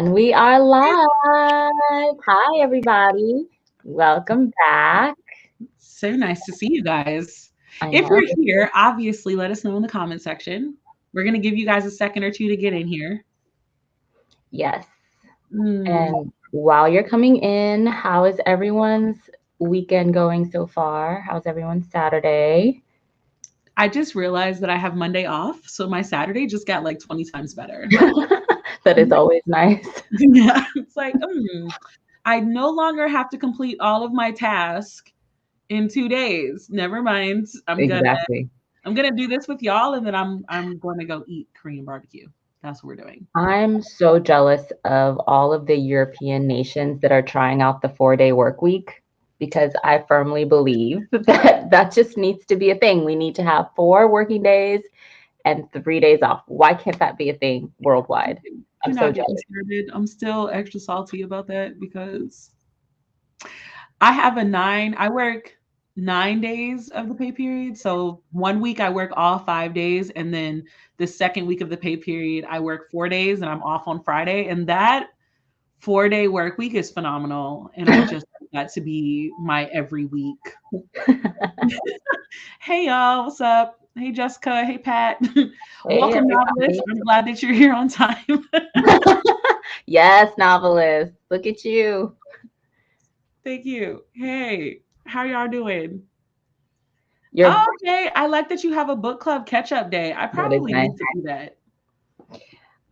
And we are live. Hi, everybody. Welcome back. So nice to see you guys. I If know. you're here, obviously let us know in the comment section. We're going to give you guys a second or two to get in here. Yes. Mm, And while you're coming in, how is everyone's weekend going so far? How's everyone's Saturday? I just realized that I have Monday off, so my Saturday just got like 20 times better. That is always nice. Yeah, it's like, I no longer have to complete all of my tasks in 2 days. Never mind. Exactly. I'm gonna do this with y'all, and then I'm going to go eat Korean barbecue. That's what we're doing. I'm so jealous of all of the European nations that are trying out the 4-day work week because I firmly believe that just needs to be a thing. We need to have 4 working days and 3 days off. Why can't that be a thing worldwide? Do I'm so not get me jealous. started. I'm still extra salty about that because I work 9 days of the pay period. So 1 week I work all 5 days. And then the second week of the pay period, I work 4 days and I'm off on Friday. And that 4 day work week is phenomenal. And I just want that to be my every week. Hey, y'all. What's up? Hey, Jessica. Hey, Pat. Hey, Welcome, novelist. everybody. I'm glad that you're here on time. Yes, novelist. Look at you. Thank you. Hey, how y'all doing? You're Oh, okay. I like that you have a book club catch up day. I that is probably nice. need to do that.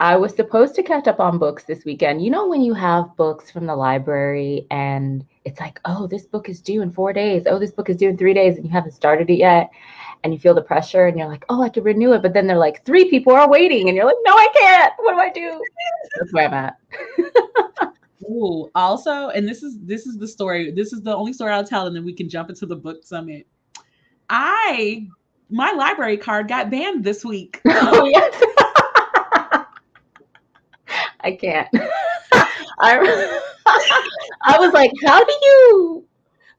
I was supposed to catch up on books this weekend. You know, when you have books from the library and it's like, oh, this book is due in 4 days. Oh, this book is due in 3 days, and you haven't started it yet. And you feel the pressure and you're like, oh, I could renew it. But then they're like, 3 people are waiting. And you're like, no, I can't. What do I do? That's where I'm at. Ooh, also, and this is the story. This is the only story I'll tell, and then we can jump into the book summit. I my library card got banned this week. Oh, yes. I can't. I, I was like, how do you,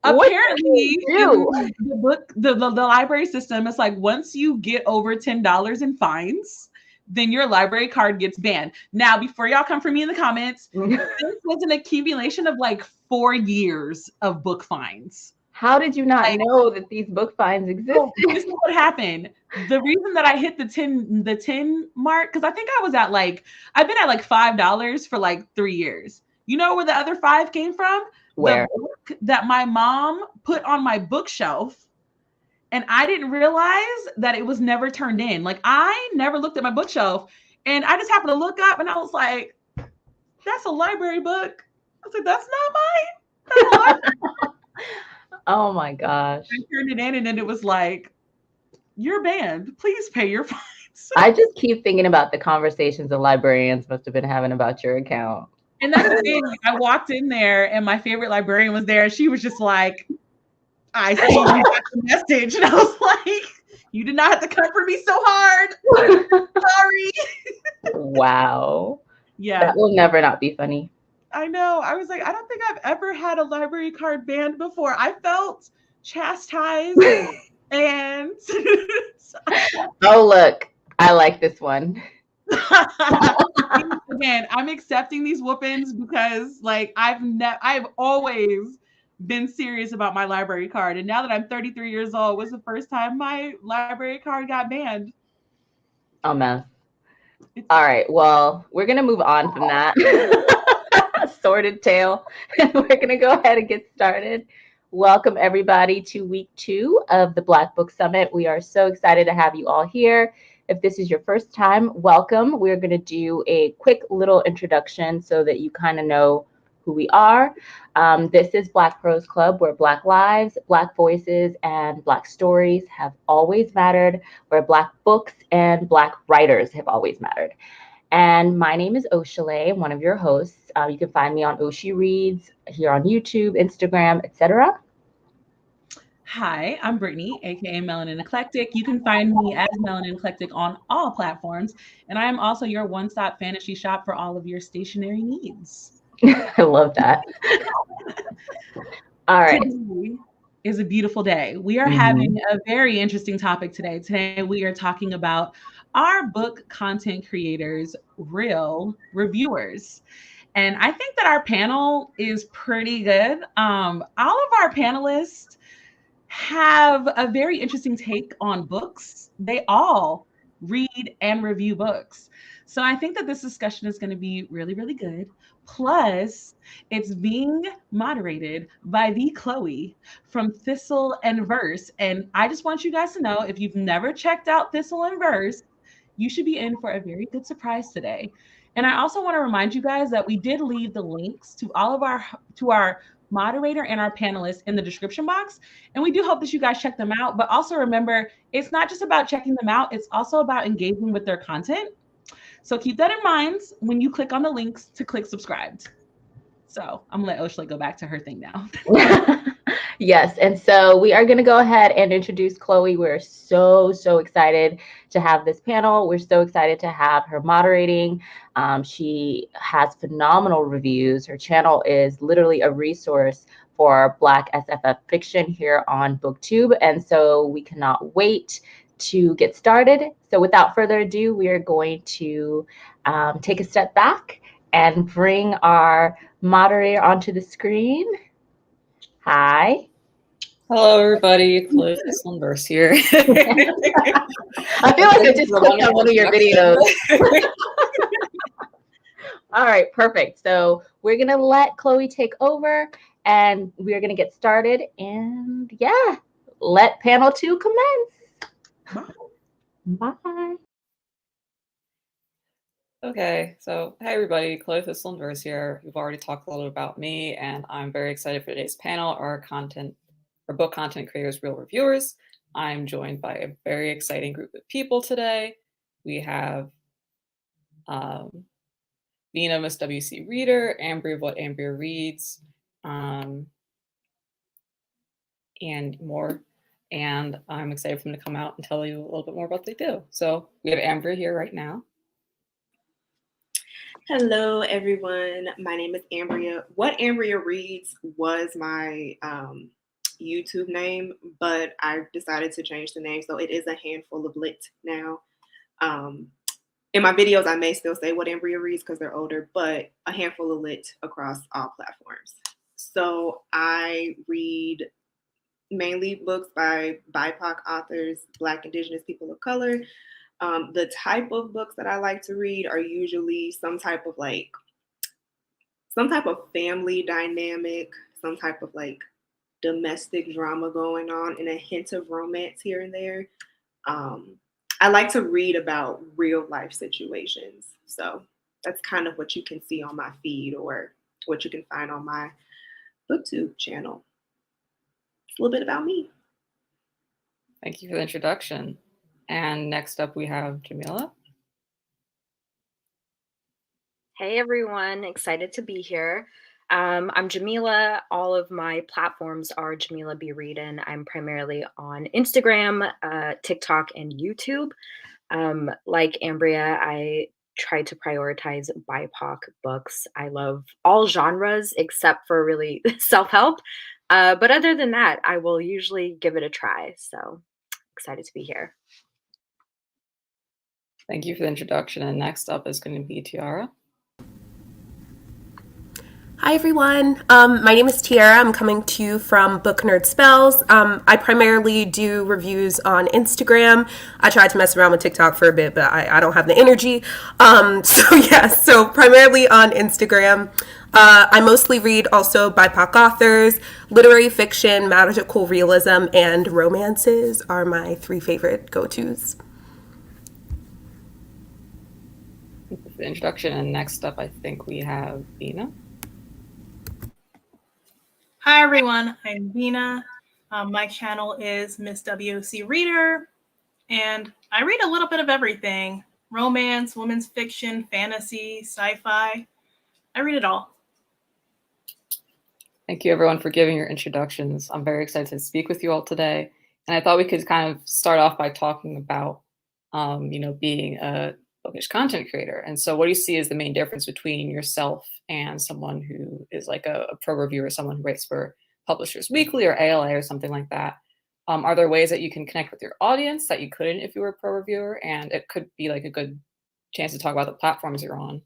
what do you Apparently, in do? the book, the library system, it's like once you get over $10 in fines, then your library card gets banned. Now, before y'all come for me in the comments, this was an accumulation of like 4 years of book fines. How did you not Like, know that these book finds so existed? this is what happened. The reason that I hit the 10 mark, because I think I was at like I've been at like $5 for like 3 years. You know where the other five came from? The Where? book that my mom put on my bookshelf, and I didn't realize that it was never turned in. Like I never looked at my bookshelf, and I just happened to look up, and I was like, "That's a library book." I was like, "That's not mine. That's a library." Oh my gosh. I turned it in, and then it was like, "You're banned. Please pay your fines." I just keep thinking about the conversations the librarians must have been having about your account. And that's the thing. I walked in there, and my favorite librarian was there. And she was just like, "I see you got the message," and I was like, "You did not have to come for me so hard. Sorry." Wow. Yeah, That will never not be funny. I know. I was like, I don't think I've ever had a library card banned before. I felt chastised, and Oh, look. I like this one. again, I'm accepting these whoopings because like I've always been serious about my library card. And now that I'm 33 years old, was the first time my library card got banned. Oh, mess. It's All right. Well, we're going to move on from that sordid tale. And we're going to go ahead and get started. Welcome, everybody, to week 2 of the Black Book Summit. We are so excited to have you all here. If this is your first time, welcome. We're going to do a quick little introduction so that you kind of know who we are. This is Black Prose Club, where Black lives, Black voices, and Black stories have always mattered, where Black books and Black writers have always mattered. And my name is Oshale, one of your hosts. You can find me on Oshi Reads here on YouTube, Instagram, etc. Hi, I'm Brittany, aka Melanin Eclectic. You can find me as Melanin Eclectic on all platforms, and I am also your one-stop fantasy shop for all of your stationery needs. I love that. All right. Today is a beautiful day. We are Mhm. having a very interesting topic today. Today, we are talking about our book content creators, real reviewers. And I think that our panel is pretty good. All of our panelists have a very interesting take on books. They all read and review books. So I think that this discussion is going to be really, really good. Plus, it's being moderated by the Chloe from Thistle and Verse. And I just want you guys to know, if you've never checked out Thistle and Verse, you should be in for a very good surprise today. And I also want to remind you guys that we did leave the links to all of our moderator and our panelists in the description box. And we do hope that you guys check them out. But also remember, it's not just about checking them out, it's also about engaging with their content. So keep that in mind when you click on the links to click subscribed. So I'm gonna let Oshley go back to her thing now. Yes, and so we are going to go ahead and introduce Chloe. We're so excited to have this panel. We're so excited to have her moderating. She has phenomenal reviews. Her channel is literally a resource for Black SFF fiction here on BookTube, and so we cannot wait to get started. So without further ado, we are going to take a step back and bring our moderator onto the screen. Hi. Hello, everybody. Chloe Verse here. I feel like I just clicked on one of your videos. All right, perfect. So we're going to let Chloe take over and we're going to get started. And yeah, let panel 2 commence. Bye. Okay, so hey, everybody. Chloe Verse here. We've already talked a little about me, and I'm very excited for today's panel, our book content creators, real reviewers. I'm joined by a very exciting group of people today. We have Vina, Miss WC Reader, Ambria of What Ambria Reads, and more. And I'm excited for them to come out and tell you a little bit more about what they do. So we have Ambria here right now. Hello, everyone. My name is Ambria. What Ambria Reads was my YouTube name, but I decided to change the name, so it is a handful of lit now. In my videos, I may still say What Ambria Reads because they're older, but a handful of lit across all platforms. So I read mainly books by BIPOC authors, Black, Indigenous, people of color. The type of books that I like to read are usually some type of family dynamic, some type of like domestic drama going on, and a hint of romance here and there. I like to read about real life situations. So that's kind of what you can see on my feed or what you can find on my BookTube channel. It's a little bit about me. Thank you for the introduction. And next up we have Jamila. Hey everyone, excited to be here. I'm Jamila. All of my platforms are Jamila B. Readin. I'm primarily on Instagram, TikTok, and YouTube. Like Ambria, I try to prioritize BIPOC books. I love all genres except for really self-help. But other than that, I will usually give it a try. So excited to be here. Thank you for the introduction. And next up is going to be Tiara. Hi everyone, my name is Tiara. I'm coming to you from Book Nerd Spells. I primarily do reviews on Instagram. I tried to mess around with TikTok for a bit, but I don't have the energy. So primarily on Instagram. I mostly read also BIPOC authors, literary fiction, magical realism, and romances are my 3 favorite go-tos. Thank you for the introduction. And next up, I think we have Vina. Hi everyone, I'm Vina. My channel is Miss WC Reader, and I read a little bit of everything: romance, women's fiction, fantasy, sci-fi. I read it all. Thank you everyone for giving your introductions. I'm very excited to speak with you all today. And I thought we could kind of start off by talking about, being a bookish content creator. And so what do you see as the main difference between yourself and someone who is like a pro reviewer, someone who writes for Publishers Weekly or ALA or something like that? Are there ways that you can connect with your audience that you couldn't if you were a pro reviewer? And it could be like a good chance to talk about the platforms you're on.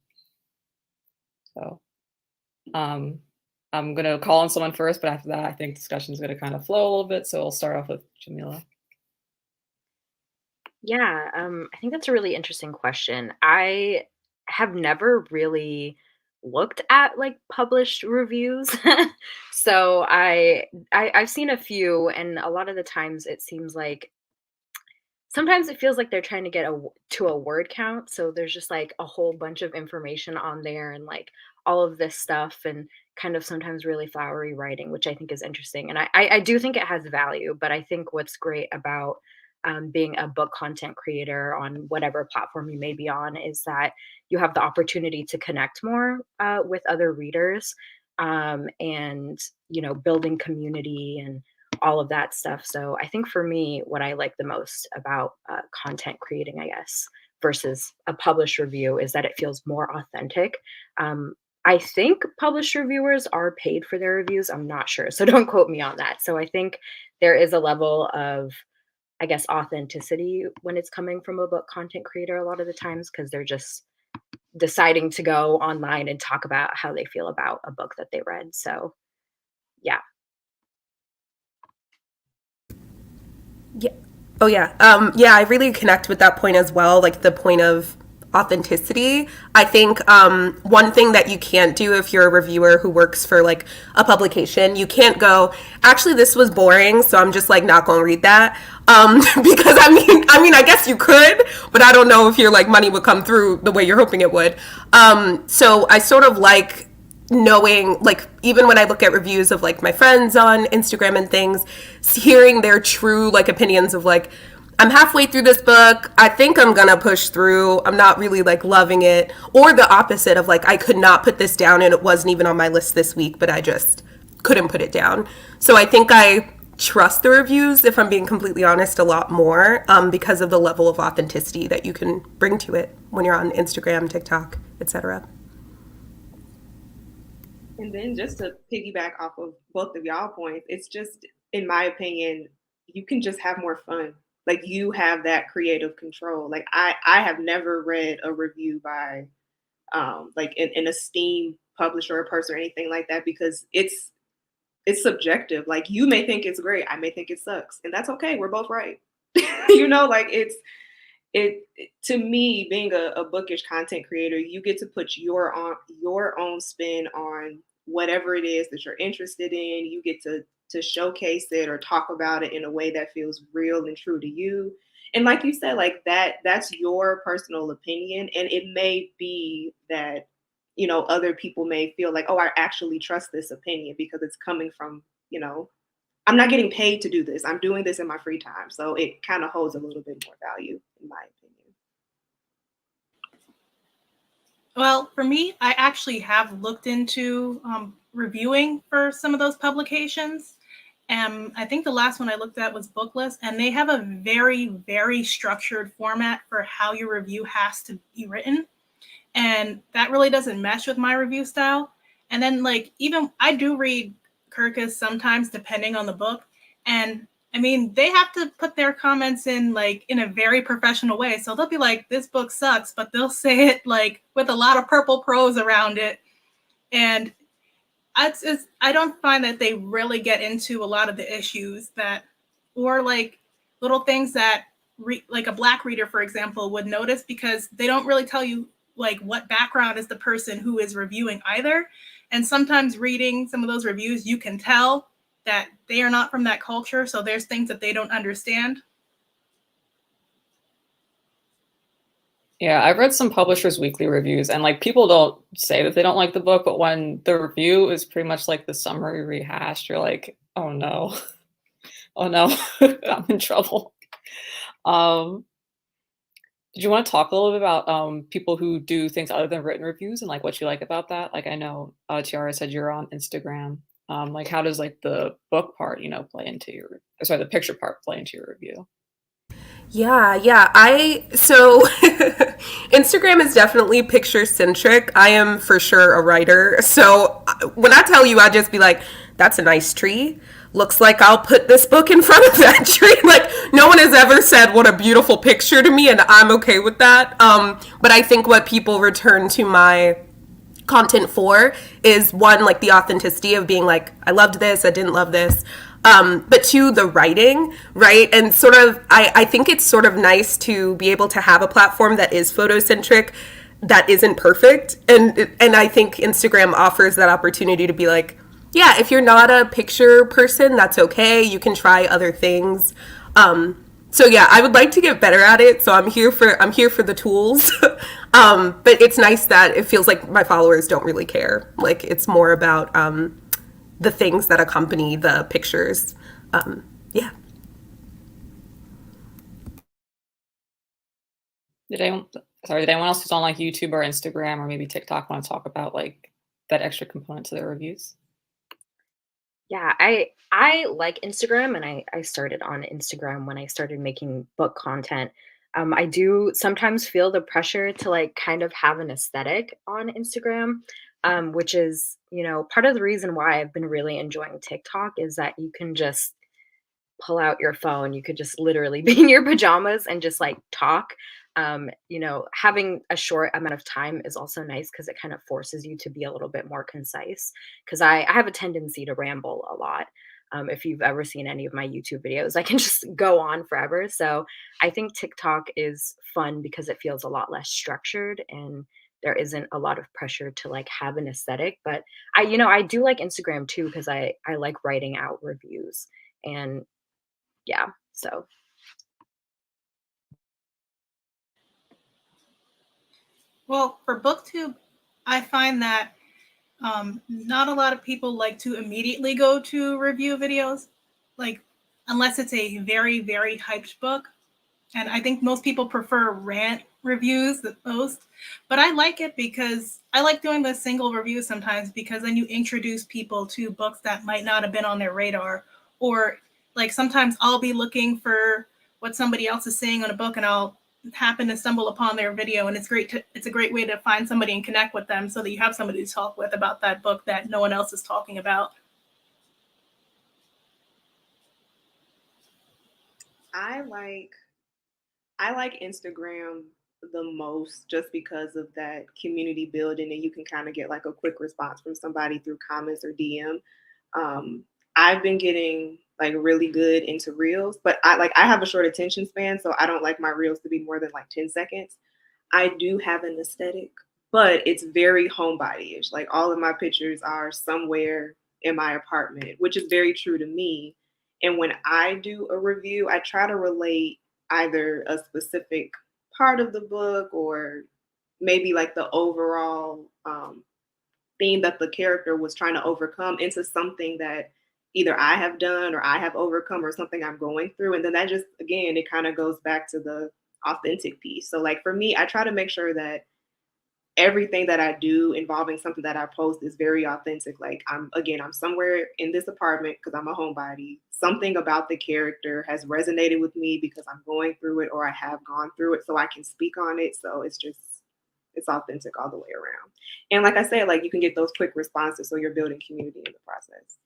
So I'm going to call on someone first, but after that, I think discussion is going to kind of flow a little bit. So we'll start off with Jamila. Yeah, I think that's a really interesting question. I have never really looked at like published reviews. So I've seen a few, and a lot of the times it seems like sometimes it feels like they're trying to get to a word count. So there's just like a whole bunch of information on there and like all of this stuff and kind of sometimes really flowery writing, which I think is interesting. And I do think it has value, but I think what's great about being a book content creator on whatever platform you may be on is that you have the opportunity to connect more with other readers, and building community and all of that stuff. So I think for me, what I like the most about content creating, I guess, versus a published review is that it feels more authentic. I think published reviewers are paid for their reviews. I'm not sure, so don't quote me on that. So I think there is a level of, I guess, authenticity when it's coming from a book content creator a lot of the times, because they're just deciding to go online and talk about how they feel about a book that they read. So yeah. Yeah. Oh yeah. Yeah, I really connect with that point as well, like the point of authenticity. I think one thing that you can't do if you're a reviewer who works for like a publication, you can't go, actually this was boring, so I'm just like not going to read that. Because I mean, I guess you could, but I don't know if your like money would come through the way you're hoping it would. So I sort of like knowing, like, even when I look at reviews of like my friends on Instagram and things, hearing their true like opinions of like, I'm halfway through this book, I think I'm gonna push through, I'm not really like loving it, or the opposite of like, I could not put this down and it wasn't even on my list this week, but I just couldn't put it down. So I think I trust the reviews, if I'm being completely honest, a lot more, because of the level of authenticity that you can bring to it when you're on Instagram, TikTok, etc. And then just to piggyback off of both of y'all points, it's just, in my opinion, you can just have more fun. Like, you have that creative control. Like, I have never read a review by like an esteemed publisher or person or anything like that, because it's subjective. Like, you may think it's great, I may think it sucks, and that's okay. We're both right. Like, it to me, being a bookish content creator, you get to put your own spin on whatever it is that you're interested in. You get to showcase it or talk about it in a way that feels real and true to you. And like you said, like that's your personal opinion, and it may be that other people may feel like, oh, I actually trust this opinion because it's coming from, I'm not getting paid to do this, I'm doing this in my free time, so it kind of holds a little bit more value, in my opinion. Well, for me, I actually have looked into reviewing for some of those publications. I think the last one I looked at was Booklist, and they have a very, very structured format for how your review has to be written. And that really doesn't mesh with my review style. And then, like, even I do read Kirkus sometimes, depending on the book. And I mean, they have to put their comments in like in a very professional way. So they'll be like, this book sucks, but they'll say it like with a lot of purple prose around it. And I don't find that they really get into a lot of the issues that, or like little things that like a Black reader, for example, would notice, because they don't really tell you like what background is the person who is reviewing either. And sometimes reading some of those reviews, you can tell that they are not from that culture. So there's things that they don't understand. Yeah, I've read some publishers' weekly reviews, and like, people don't say that they don't like the book, but when the review is pretty much like the summary rehashed, you're like, oh no, oh no, I'm in trouble. Did you want to talk a little bit about people who do things other than written reviews and like what you like about that? Like, I know Tiara said you're on Instagram. Like, how does like the book part, play into the picture part play into your review? Yeah. So Instagram is definitely picture centric. I am for sure a writer. So when I tell you, I just be like, that's a nice tree. Looks like I'll put this book in front of that tree. Like, no one has ever said what a beautiful picture to me, and I'm okay with that. But I think what people return to my content for is one, like the authenticity of being like, I loved this, I didn't love this. But two, the writing, right? And sort of, I think it's sort of nice to be able to have a platform that is photocentric, that isn't perfect. And I think Instagram offers that opportunity to be like, yeah, if you're not a picture person, that's okay. You can try other things. So yeah, I would like to get better at it. So I'm here for the tools. But it's nice that it feels like my followers don't really care. Like it's more about the things that accompany the pictures. Yeah. Did anyone else who's on like YouTube or Instagram or maybe TikTok want to talk about like that extra component to their reviews? Yeah, I like Instagram, and I started on Instagram when I started making book content. I do sometimes feel the pressure to like kind of have an aesthetic on Instagram, which is, part of the reason why I've been really enjoying TikTok is that you can just pull out your phone. You could just literally be in your pajamas and just like talk. Having a short amount of time is also nice because it kind of forces you to be a little bit more concise. Because I have a tendency to ramble a lot. If you've ever seen any of my YouTube videos, I can just go on forever. So I think TikTok is fun because it feels a lot less structured and there isn't a lot of pressure to like have an aesthetic. But I do like Instagram too because I like writing out reviews and yeah, so. Well, for BookTube, I find that not a lot of people like to immediately go to review videos, like unless it's a very, very hyped book. And I think most people prefer rant reviews the most. But I like it because I like doing the single reviews sometimes because then you introduce people to books that might not have been on their radar. Or like sometimes I'll be looking for what somebody else is saying on a book and I'll happen to stumble upon their video, and it's a great way to find somebody and connect with them so that you have somebody to talk with about that book that no one else is talking about. I like Instagram the most just because of that community building, and you can kind of get like a quick response from somebody through comments or DM. I've been getting like really good into reels, but I have a short attention span, so I don't like my reels to be more than like 10 seconds. I do have an aesthetic, but it's very homebody-ish. Like all of my pictures are somewhere in my apartment, which is very true to me. And when I do a review, I try to relate either a specific part of the book or maybe like the overall theme that the character was trying to overcome into something that either I have done or I have overcome or something I'm going through. And then that just, again, it kind of goes back to the authentic piece. So like for me, I try to make sure that everything that I do involving something that I post is very authentic. Like I'm somewhere in this apartment because I'm a homebody. Something about the character has resonated with me because I'm going through it or I have gone through it, so I can speak on it. So it's authentic all the way around. And like I said, like you can get those quick responses, so you're building community in the process.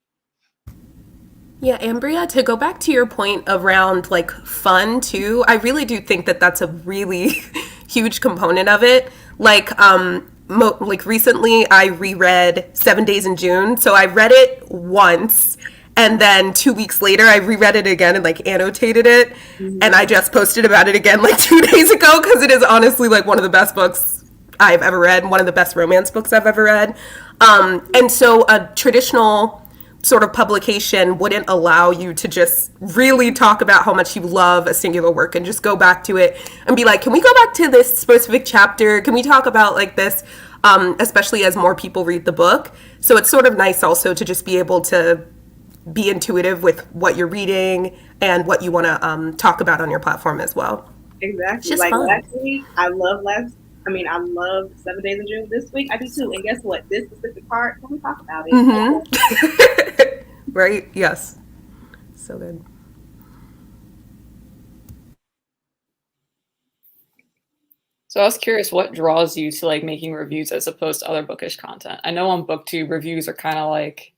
Yeah, Ambria, to go back to your point around like fun too, I really do think that that's a really huge component of it. Like, like recently I reread 7 Days in June. So I read it once and then 2 weeks later I reread it again and like annotated it. Mm-hmm. And I just posted about it again like 2 days ago because it is honestly like one of the best books I've ever read, one of the best romance books I've ever read. And so a traditional sort of publication wouldn't allow you to just really talk about how much you love a singular work and just go back to it and be like, can we go back to this specific chapter? Can we talk about like this? Especially as more people read the book. So it's sort of nice also to just be able to be intuitive with what you're reading and what you want to talk about on your platform as well. Exactly. Like fun. Last week, I loved 7 Days in June. This week, I do too. And guess what? This specific part, can we talk about it? Mm-hmm. Right? Yes. So good. So I was curious, what draws you to like making reviews as opposed to other bookish content? I know on BookTube, reviews are kind of like,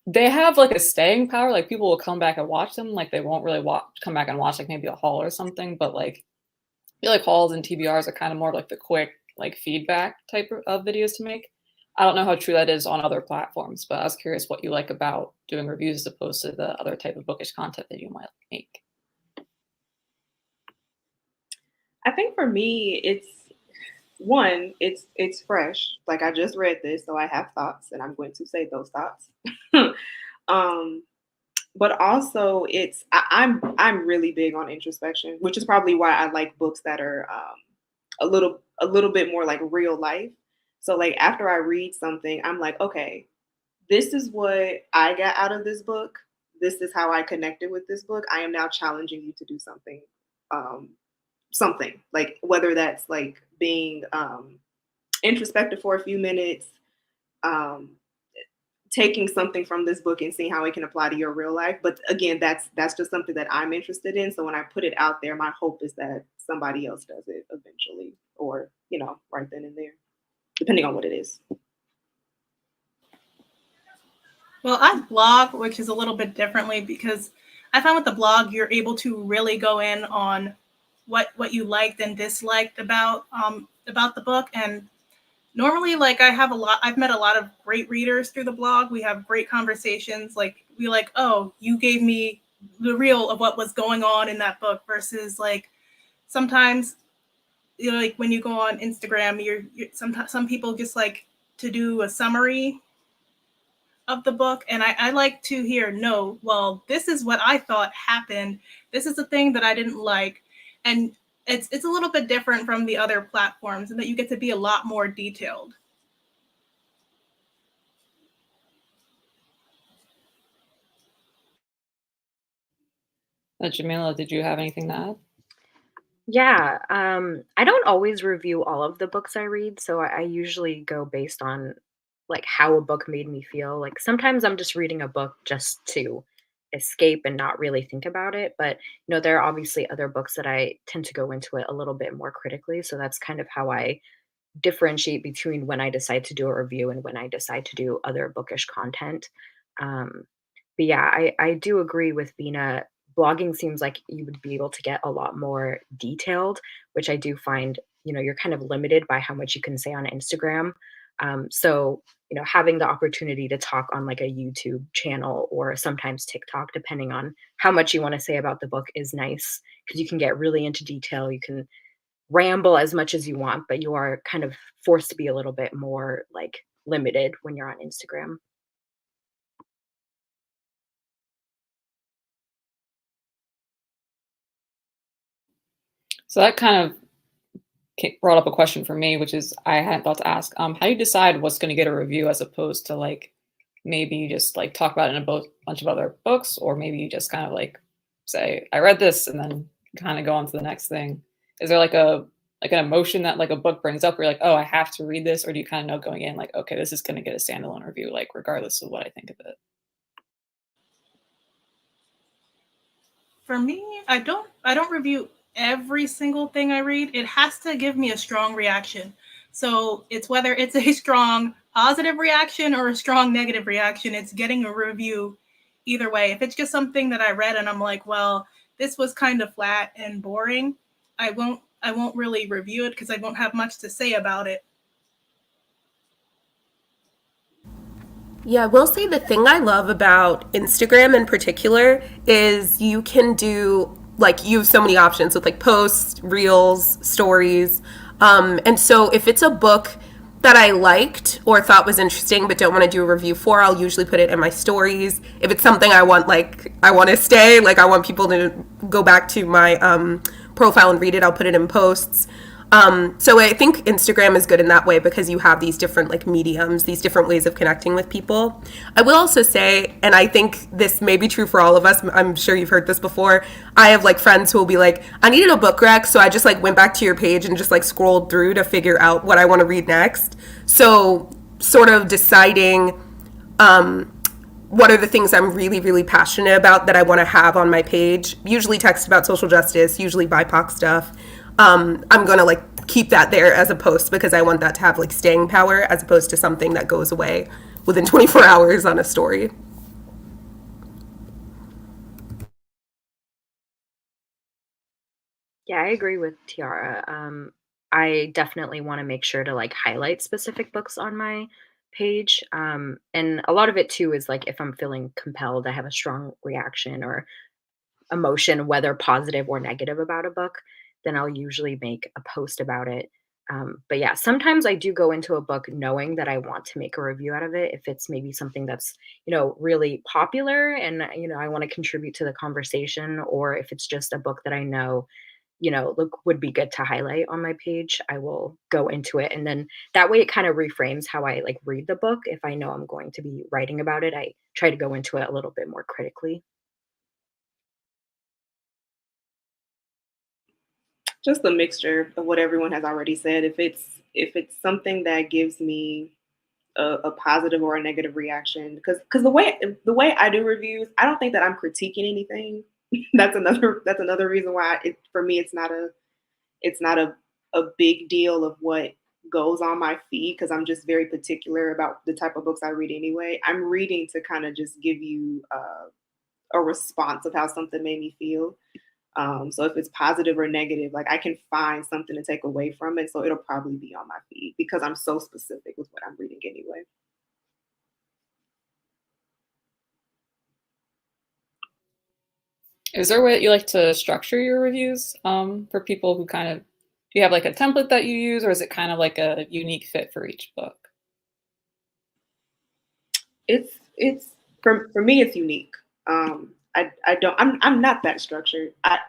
they have like a staying power. Like people will come back and watch them. Like they won't really come back and watch like maybe a haul or something. But like, I feel like hauls and TBRs are kind of more like the quick like feedback type of videos to make. I don't know how true that is on other platforms, but I was curious what you like about doing reviews as opposed to the other type of bookish content that you might make. I think for me, it's fresh. Like I just read this, so I have thoughts, and I'm going to say those thoughts. um, but also, I'm really big on introspection, which is probably why I like books that are a little bit more like real life. So like after I read something, I'm like, okay, this is what I got out of this book. This is how I connected with this book. I am now challenging you to do something, um, something like whether that's like being introspective for a few minutes, um, taking something from this book and seeing how it can apply to your real life. But again, that's just something that I'm interested in. So when I put it out there, my hope is that somebody else does it eventually, or right then and there, depending on what it is. Well, I blog, which is a little bit differently because I found with the blog you're able to really go in on what you liked and disliked about the book. And normally, like I've met a lot of great readers through the blog. We have great conversations. Like oh, you gave me the real of what was going on in that book versus like sometimes like when you go on Instagram, you're sometimes some people just like to do a summary of the book, and I like to hear, no, well, this is what I thought happened. This is the thing that I didn't like, and it's a little bit different from the other platforms, and that you get to be a lot more detailed. Jamila, did you have anything to add? Yeah, I don't always review all of the books I read, so I usually go based on like how a book made me feel. Like sometimes I'm just reading a book just to escape and not really think about it, but there are obviously other books that I tend to go into it a little bit more critically, so that's kind of how I differentiate between when I decide to do a review and when I decide to do other bookish content. Um, but yeah, I do agree with Vina. Blogging seems like you would be able to get a lot more detailed, which I do find, you're kind of limited by how much you can say on Instagram. So, having the opportunity to talk on like a YouTube channel or sometimes TikTok, depending on how much you want to say about the book, is nice because you can get really into detail. You can ramble as much as you want, but you are kind of forced to be a little bit more like limited when you're on Instagram. So that kind of brought up a question for me, which is I hadn't thought to ask. How do you decide what's going to get a review as opposed to like maybe you just like talk about it in a bunch of other books, or maybe you just kind of like say I read this and then kind of go on to the next thing? Is there like an emotion that like a book brings up where you're like, oh, I have to read this, or do you kind of know going in like, okay, this is going to get a standalone review, like regardless of what I think of it? For me, I don't review every single thing I read. It has to give me a strong reaction. So it's whether it's a strong positive reaction or a strong negative reaction, it's getting a review either way. If it's just something that I read and I'm like, well, this was kind of flat and boring, I won't really review it because I won't have much to say about it. Yeah, I will say the thing I love about Instagram in particular is you can do, like, you have so many options with like posts, reels, stories. And so if it's a book that I liked or thought was interesting but don't want to do a review for, I'll usually put it in my stories. If it's something I want, like, I want to stay, like, I want people to go back to my profile and read it, I'll put it in posts. So I think Instagram is good in that way because you have these different like mediums, these different ways of connecting with people. I will also say, and I think this may be true for all of us, I'm sure you've heard this before, I have like friends who will be like, I needed a book rec, so I just like went back to your page and just like scrolled through to figure out what I want to read next. So sort of deciding what are the things I'm really, really passionate about that I want to have on my page, usually text about social justice, usually BIPOC stuff. I'm going to like keep that there as a post because I want that to have like staying power as opposed to something that goes away within 24 hours on a story. Yeah, I agree with Tiara. I definitely want to make sure to like highlight specific books on my page. And a lot of it too is like if I'm feeling compelled, I have a strong reaction or emotion, whether positive or negative about a book, then I'll usually make a post about it. But yeah, sometimes I do go into a book knowing that I want to make a review out of it. If it's maybe something that's, really popular and, I want to contribute to the conversation, or if it's just a book that I know, look, would be good to highlight on my page, I will go into it. And then that way it kind of reframes how I like read the book. If I know I'm going to be writing about it, I try to go into it a little bit more critically. Just a mixture of what everyone has already said. If it's something that gives me a positive or a negative reaction, because the way I do reviews, I don't think that I'm critiquing anything. That's another reason why for me it's not a big deal of what goes on my feed, because I'm just very particular about the type of books I read anyway. I'm reading to kind of just give you a response of how something made me feel. So if it's positive or negative, like I can find something to take away from it. So it'll probably be on my feed because I'm so specific with what I'm reading anyway. Is there a way that you like to structure your reviews for people who kind of, do you have like a template that you use, or is it kind of like a unique fit for each book? It's for me, it's unique. I'm not that structured. I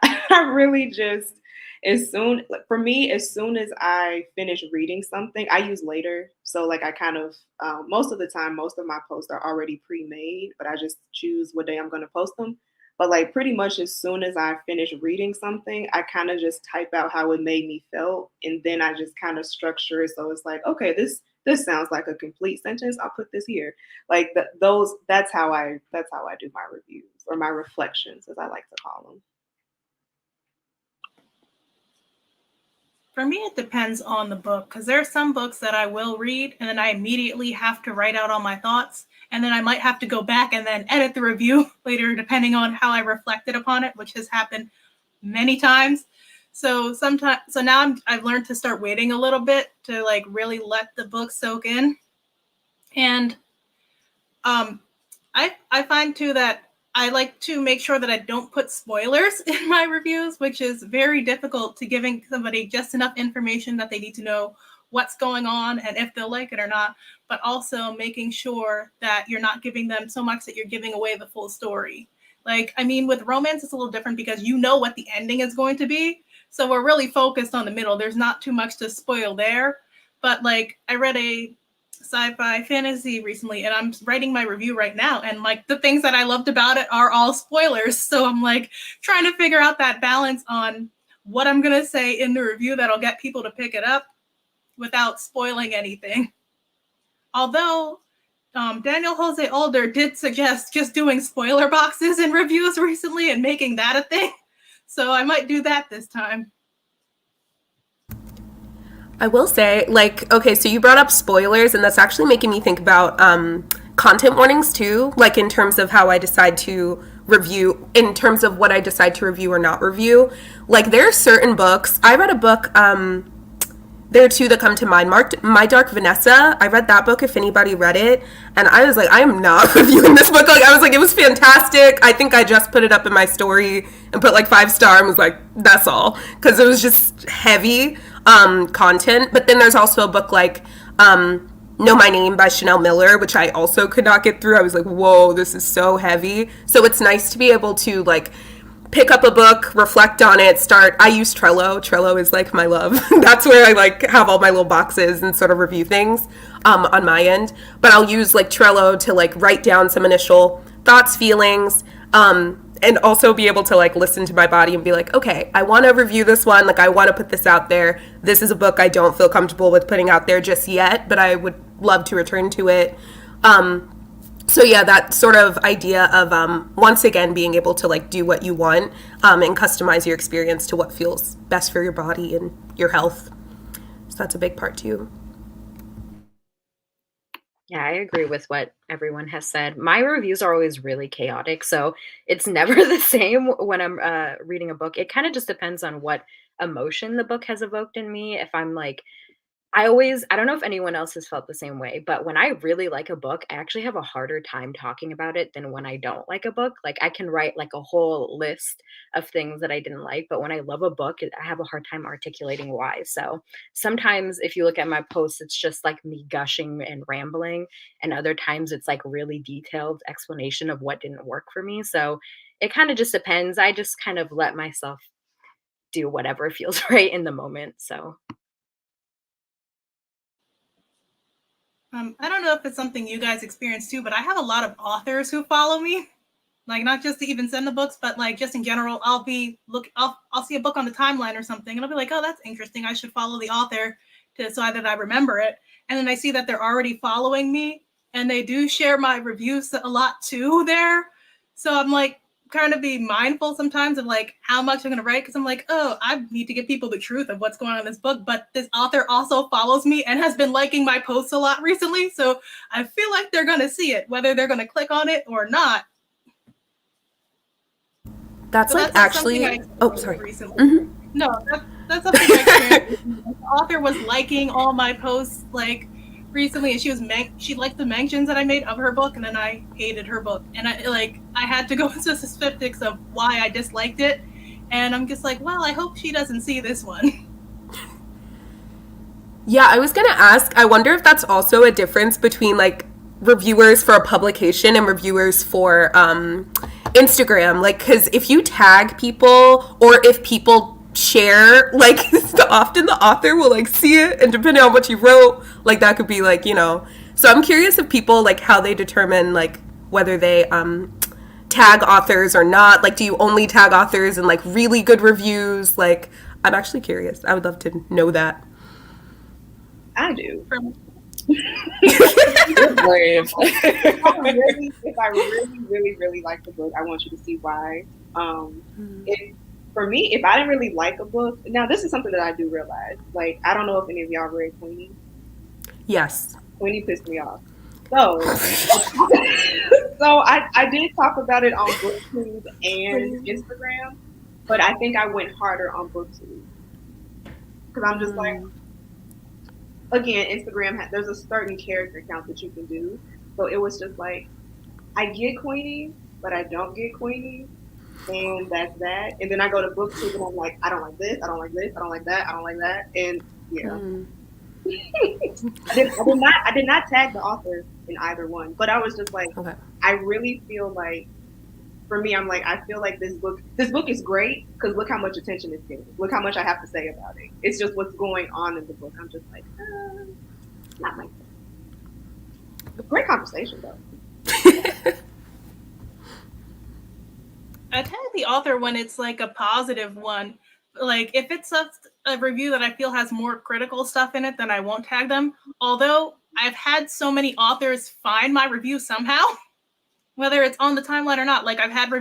really just, for me, as soon as I finish reading something, I use later. So like I kind of, most of the time, most of my posts are already pre-made, but I just choose what day I'm going to post them. But like pretty much as soon as I finish reading something, I kind of just type out how it made me feel. And then I just kind of structure it. So it's like, okay, this sounds like a complete sentence. I'll put this here. Like that's how I do my reviews, or my reflections, as I like to call them. For me, it depends on the book, because there are some books that I will read and then I immediately have to write out all my thoughts. And then I might have to go back and then edit the review later, depending on how I reflected upon it, which has happened many times. So now I've learned to start waiting a little bit to like really let the book soak in. And I find too that I like to make sure that I don't put spoilers in my reviews, which is very difficult, to giving somebody just enough information that they need to know what's going on and if they'll like it or not, but also making sure that you're not giving them so much that you're giving away the full story. Like, I mean, with romance, it's a little different because you know what the ending is going to be. So we're really focused on the middle. There's not too much to spoil there. But like, I read a sci-fi fantasy recently, and I'm writing my review right now, and like the things that I loved about it are all spoilers. So I'm like trying to figure out that balance on what I'm gonna say in the review that'll get people to pick it up without spoiling anything. Although Daniel Jose Older did suggest just doing spoiler boxes in reviews recently and making that a thing. So I might do that this time. I will say, like, okay, so you brought up spoilers, and that's actually making me think about content warnings too, like in terms of how I decide to review, in terms of what I decide to review or not review. Like, there are certain books. I read a book, there are two that come to mind. My Dark Vanessa. I read that book, if anybody read it, and I was like, I am not reviewing this book. Like, I was like, it was fantastic. I think I just put it up in my story and put like 5-star and was like, that's all, because it was just heavy content. But then there's also a book like Know My Name by Chanel Miller, which I also could not get through. I was like, whoa, this is so heavy. So it's nice to be able to like pick up a book, reflect on it, I use Trello. Trello is like my love. That's where I like have all my little boxes and sort of review things on my end. But I'll use like Trello to like write down some initial thoughts, feelings, and also be able to like listen to my body and be like, okay, I want to review this one. Like, I want to put this out there. This is a book I don't feel comfortable with putting out there just yet, but I would love to return to it. So yeah, that sort of idea of once again being able to like do what you want and customize your experience to what feels best for your body and your health. So that's a big part too. Yeah, I agree with what everyone has said. My reviews are always really chaotic, so it's never the same when I'm reading a book. It kind of just depends on what emotion the book has evoked in me. If I'm like, I don't know if anyone else has felt the same way, but when I really like a book, I actually have a harder time talking about it than when I don't like a book. Like I can write like a whole list of things that I didn't like, but when I love a book, I have a hard time articulating why. So sometimes if you look at my posts, it's just like me gushing and rambling, and other times it's like really detailed explanation of what didn't work for me. So it kind of just depends. I just kind of let myself do whatever feels right in the moment. So I don't know if it's something you guys experience too, but I have a lot of authors who follow me. Like not just to even send the books, but like just in general, I'll see a book on the timeline or something, and I'll be like, oh, that's interesting. I should follow the author so that I remember it. And then I see that they're already following me, and they do share my reviews a lot too there. So I'm like, kind of be mindful sometimes of like how much I'm going to write, because I'm like, oh, I need to give people the truth of what's going on in this book. But this author also follows me and has been liking my posts a lot recently, so I feel like they're going to see it, whether they're going to click on it or not. That's So like that's actually. Oh, sorry. Recently. Mhm. No, that's something I experienced. The author was liking all my posts like recently, and she liked the mentions that I made of her book, and then I hated her book, and I had to go into specifics of why I disliked it, and I'm just like, well, I hope she doesn't see this one. Yeah, I was gonna ask. I wonder if that's also a difference between like reviewers for a publication and reviewers for Instagram. Like, because if you tag people or if people share, like, often the author will like see it, and depending on what you wrote, like that could be like So I'm curious if people like how they determine like whether they tag authors or not. Like, do you only tag authors in like really good reviews? Like, I'm actually curious. I would love to know that. I do. You're brave. If I really like the book, I want you to see why. For me, if I didn't really like a book, now this is something that I do realize. Like, I don't know if any of y'all read Queenie. Yes. Queenie pissed me off. So, I did talk about it on BookTube and Instagram, but I think I went harder on BookTube because I'm just like, again, Instagram there's a certain character count that you can do, so it was just like, I get Queenie, but I don't get Queenie, and that's that. And then I go to BookTube and I'm like, I don't like this, I don't like this, I don't like that, I don't like that, and yeah. I did not tag the author in either one, but I was just like, okay. I really feel like, for me, I'm like, I feel like this book is great because look how much attention it's getting. Look how much I have to say about it. It's just what's going on in the book. I'm just like, not my thing. Great conversation though. I tag the author when it's like a positive one. Like if it's a review that I feel has more critical stuff in it, then I won't tag them. Although I've had so many authors find my review somehow, whether it's on the timeline or not. Like I've had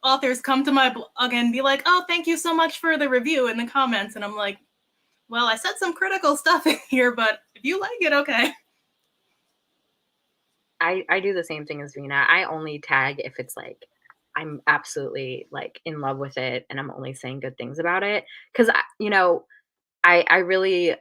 authors come to my blog and be like, oh, thank you so much for the review in the comments. And I'm like, well, I said some critical stuff in here, but if you like it, okay. I do the same thing as Vina. I only tag if it's like I'm absolutely like in love with it and I'm only saying good things about it. Cause I really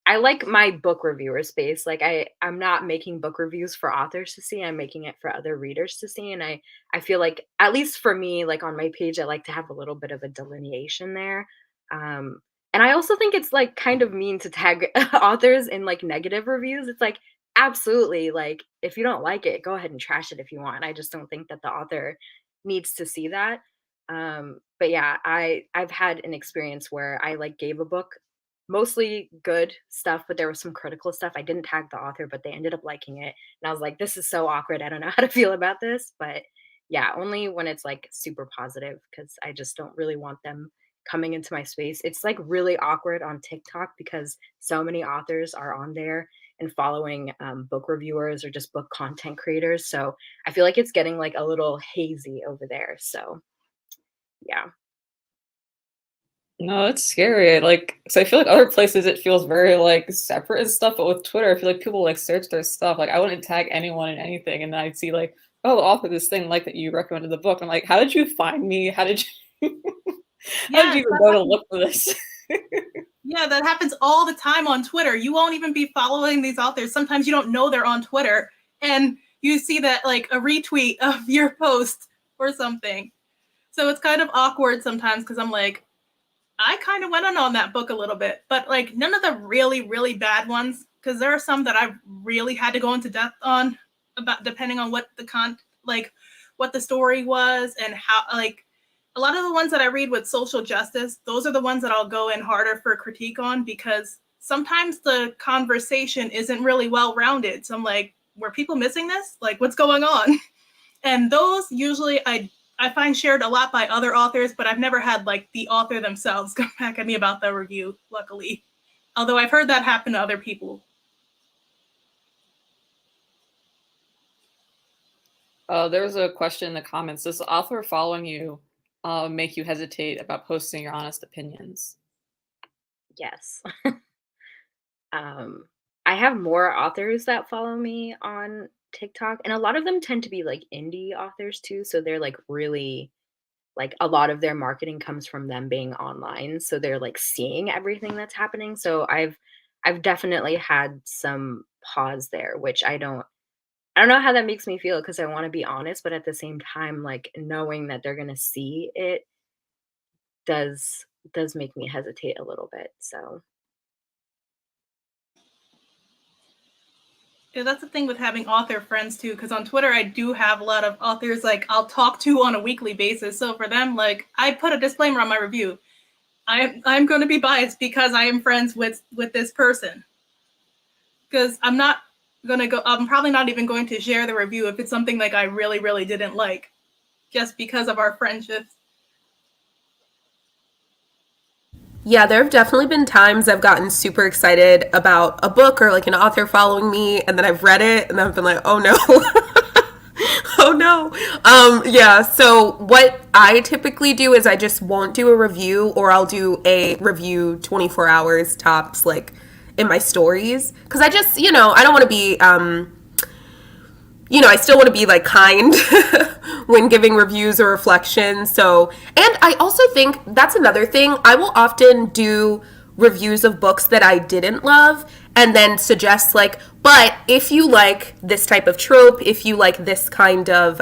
I like my book reviewer space. Like I'm not making book reviews for authors to see. I'm making it for other readers to see. And I feel like, at least for me, like on my page, I like to have a little bit of a delineation there. And I also think it's like kind of mean to tag authors in like negative reviews. It's like, absolutely, like if you don't like it, go ahead and trash it if you want. I just don't think that the author needs to see that. But yeah, I've had an experience where I like gave a book mostly good stuff, but there was some critical stuff. I didn't tag the author, but they ended up liking it. And I was like, this is so awkward. I don't know how to feel about this. But yeah, only when it's like super positive, because I just don't really want them coming into my space. It's like really awkward on TikTok because so many authors are on there and following book reviewers or just book content creators. So I feel like it's getting like a little hazy over there. So yeah. No, it's scary. Like, so I feel like other places it feels very like separate and stuff, but with Twitter, I feel like people like search their stuff. Like, I wouldn't tag anyone in anything, and then I'd see like, oh, the author of this thing, like that you recommended the book. I'm like, how did you find me? How did you how did Yes, you even that go to happens. look for this? Yeah, that happens all the time on Twitter. You won't even be following these authors. Sometimes you don't know they're on Twitter, and you see that like a retweet of your post or something. So it's kind of awkward sometimes because I'm like, I kind of went on that book a little bit, but like none of the really, really bad ones, because there are some that I really had to go into depth on about depending on what what the story was and how like a lot of the ones that I read with social justice, those are the ones that I'll go in harder for critique on because sometimes the conversation isn't really well rounded. So I'm like, were people missing this? Like, what's going on? And those usually I find shared a lot by other authors, but I've never had like the author themselves come back at me about the review, luckily. Although I've heard that happen to other people. There was a question in the comments. Does the author following you make you hesitate about posting your honest opinions? Yes. I have more authors that follow me on TikTok, and a lot of them tend to be like indie authors too. So they're like really like a lot of their marketing comes from them being online. So they're like seeing everything that's happening. So I've definitely had some pause there, which I don't know how that makes me feel because I want to be honest, but at the same time, like knowing that they're gonna see it does make me hesitate a little bit. So Yeah, that's the thing with having author friends too, because on Twitter I do have a lot of authors like I'll talk to on a weekly basis. So for them, like I put a disclaimer on my review. I'm going to be biased because I am friends with this person. Because I'm probably not even going to share the review if it's something like I really, really didn't like, just because of our friendship. Yeah, there have definitely been times I've gotten super excited about a book or like an author following me, and then I've read it and I've been like, oh no. Oh no. Yeah, so what I typically do is I just won't do a review, or I'll do a review 24 hours tops, like in my stories. Because I just, I don't want to be, I still want to be like kind when giving reviews or reflections. So, and I also think that's another thing. I will often do reviews of books that I didn't love and then suggest like, but if you like this type of trope, if you like this kind of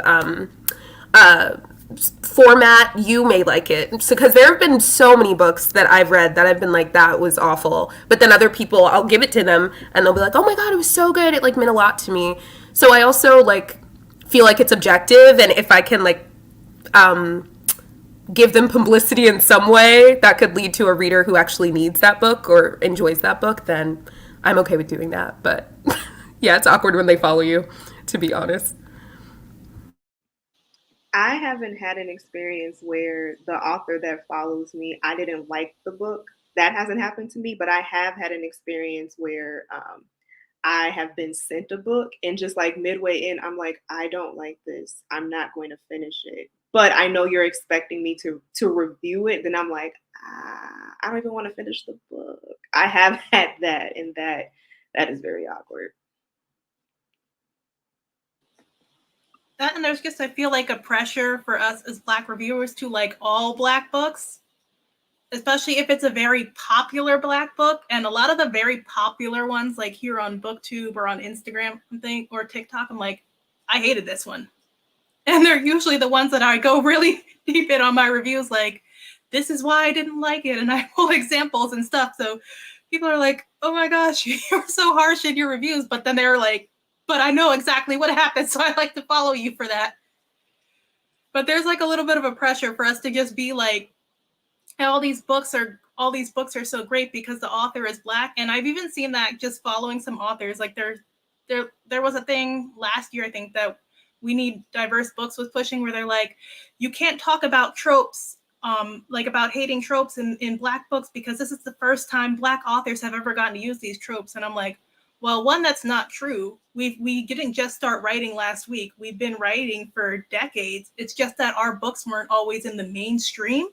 format, you may like it. So, because there have been so many books that I've read that I've been like, that was awful. But then other people, I'll give it to them and they'll be like, oh my God, it was so good. It like meant a lot to me. So I also like feel like it's objective, and if I can like give them publicity in some way that could lead to a reader who actually needs that book or enjoys that book, then I'm okay with doing that. But yeah, it's awkward when they follow you, to be honest. I haven't had an experience where the author that follows me, I didn't like the book. That hasn't happened to me, but I have had an experience where I have been sent a book and just like midway in, I'm like, I don't like this. I'm not going to finish it. But I know you're expecting me to review it. Then I'm like, I don't even want to finish the book. I have had that, and that is very awkward. That and there's just I feel like a pressure for us as Black reviewers to like all Black books, especially if it's a very popular Black book. And a lot of the very popular ones, like here on BookTube or on Instagram, or TikTok, I'm like, I hated this one. And they're usually the ones that I go really deep in on my reviews, like, this is why I didn't like it. And I pull examples and stuff. So people are like, oh my gosh, you're so harsh in your reviews. But then they're like, but I know exactly what happened. So I like to follow you for that. But there's like a little bit of a pressure for us to just be like, all these books are so great because the author is Black. And I've even seen that just following some authors. Like there was a thing last year, I think, that We Need Diverse Books was pushing, where they're like, you can't talk about tropes, like about hating tropes in Black books, because this is the first time Black authors have ever gotten to use these tropes. And I'm like, well, one, that's not true. We didn't just start writing last week. We've been writing for decades. It's just that our books weren't always in the mainstream.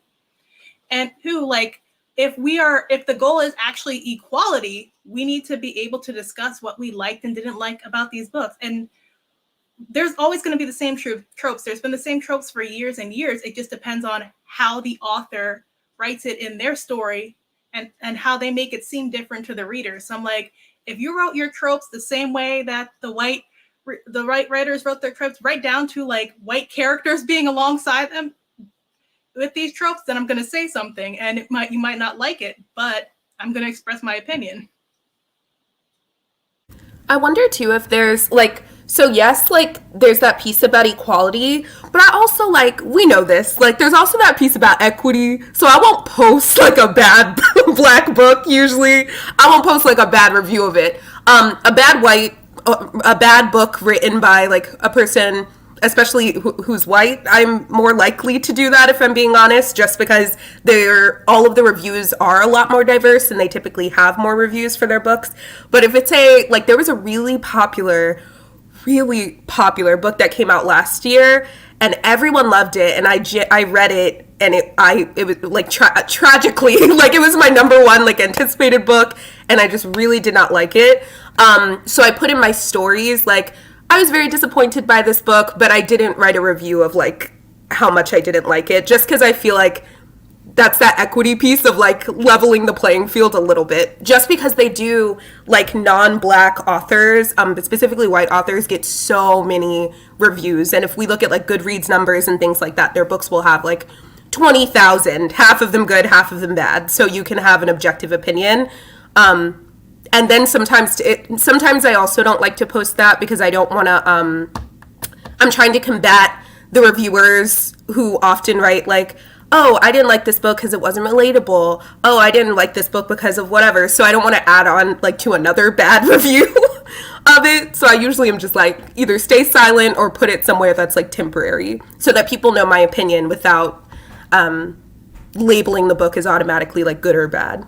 And like if the goal is actually equality, we need to be able to discuss what we liked and didn't like about these books. And there's always going to be the same tropes. There's been the same tropes for years and years. It just depends on how the author writes it in their story and how they make it seem different to the reader. So I'm like, if you wrote your tropes the same way that the white writers wrote their tropes, right down to like white characters being alongside them with these tropes, then I'm going to say something, and you might not like it, but I'm going to express my opinion. I wonder too if there's like, so yes, like there's that piece about equality, but I also like, we know this, like there's also that piece about equity. So I won't post like a bad black book usually. I won't post like a bad review of it. A bad book written by like a person, especially who's white, I'm more likely to do that if I'm being honest, just because all of the reviews are a lot more diverse and they typically have more reviews for their books. But if it's like there was a really popular book that came out last year and everyone loved it, and I read it, and it was like tragically like it was my number one like anticipated book, and I just really did not like it. So I put in my stories like I was very disappointed by this book, but I didn't write a review of like how much I didn't like it, just because I feel like that's that equity piece of like leveling the playing field a little bit. Just because they do like non-black authors, but specifically white authors, get so many reviews. And if we look at like Goodreads numbers and things like that, their books will have like 20,000, half of them good, half of them bad. So you can have an objective opinion. And then sometimes I also don't like to post that because I don't want to, I'm trying to combat the reviewers who often write like, oh, I didn't like this book because it wasn't relatable. Oh, I didn't like this book because of whatever. So I don't want to add on like to another bad review of it. So I usually am just like either stay silent or put it somewhere that's like temporary so that people know my opinion without labeling the book as automatically like good or bad.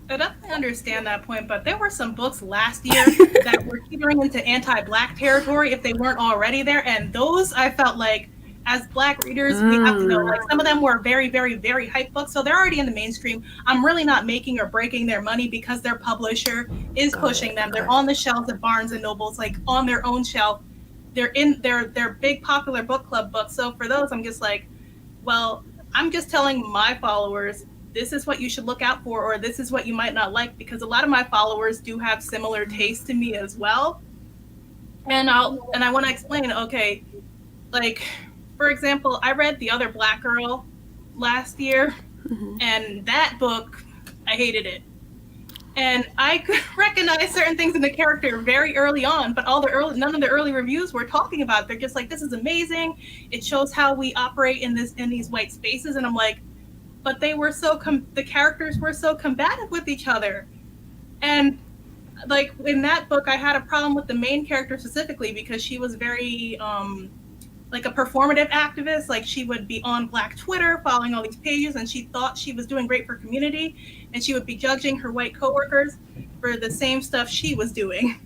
I definitely understand that point, but there were some books last year that were teetering into anti-black territory if they weren't already there, and those I felt like, as black readers, we have to know, like some of them were very, very, very hype books, so they're already in the mainstream. I'm really not making or breaking their money because their publisher is pushing them. They're on the shelves at Barnes and Nobles, like on their own shelf. They're in their big popular book club books. So for those, I'm just like, well, I'm just telling my followers, this is what you should look out for, or this is what you might not like, because a lot of my followers do have similar tastes to me as well. And I want to explain, okay, like, for example, I read The Other Black Girl last year, and that book, I hated it. And I could recognize certain things in the character very early on, but none of the early reviews were talking about it. They're just like, this is amazing. It shows how we operate in these white spaces. And I'm like, but they were the characters were so combative with each other. And like in that book, I had a problem with the main character specifically because she was very like a performative activist. Like she would be on Black Twitter following all these pages, and she thought she was doing great for community, and she would be judging her white coworkers for the same stuff she was doing,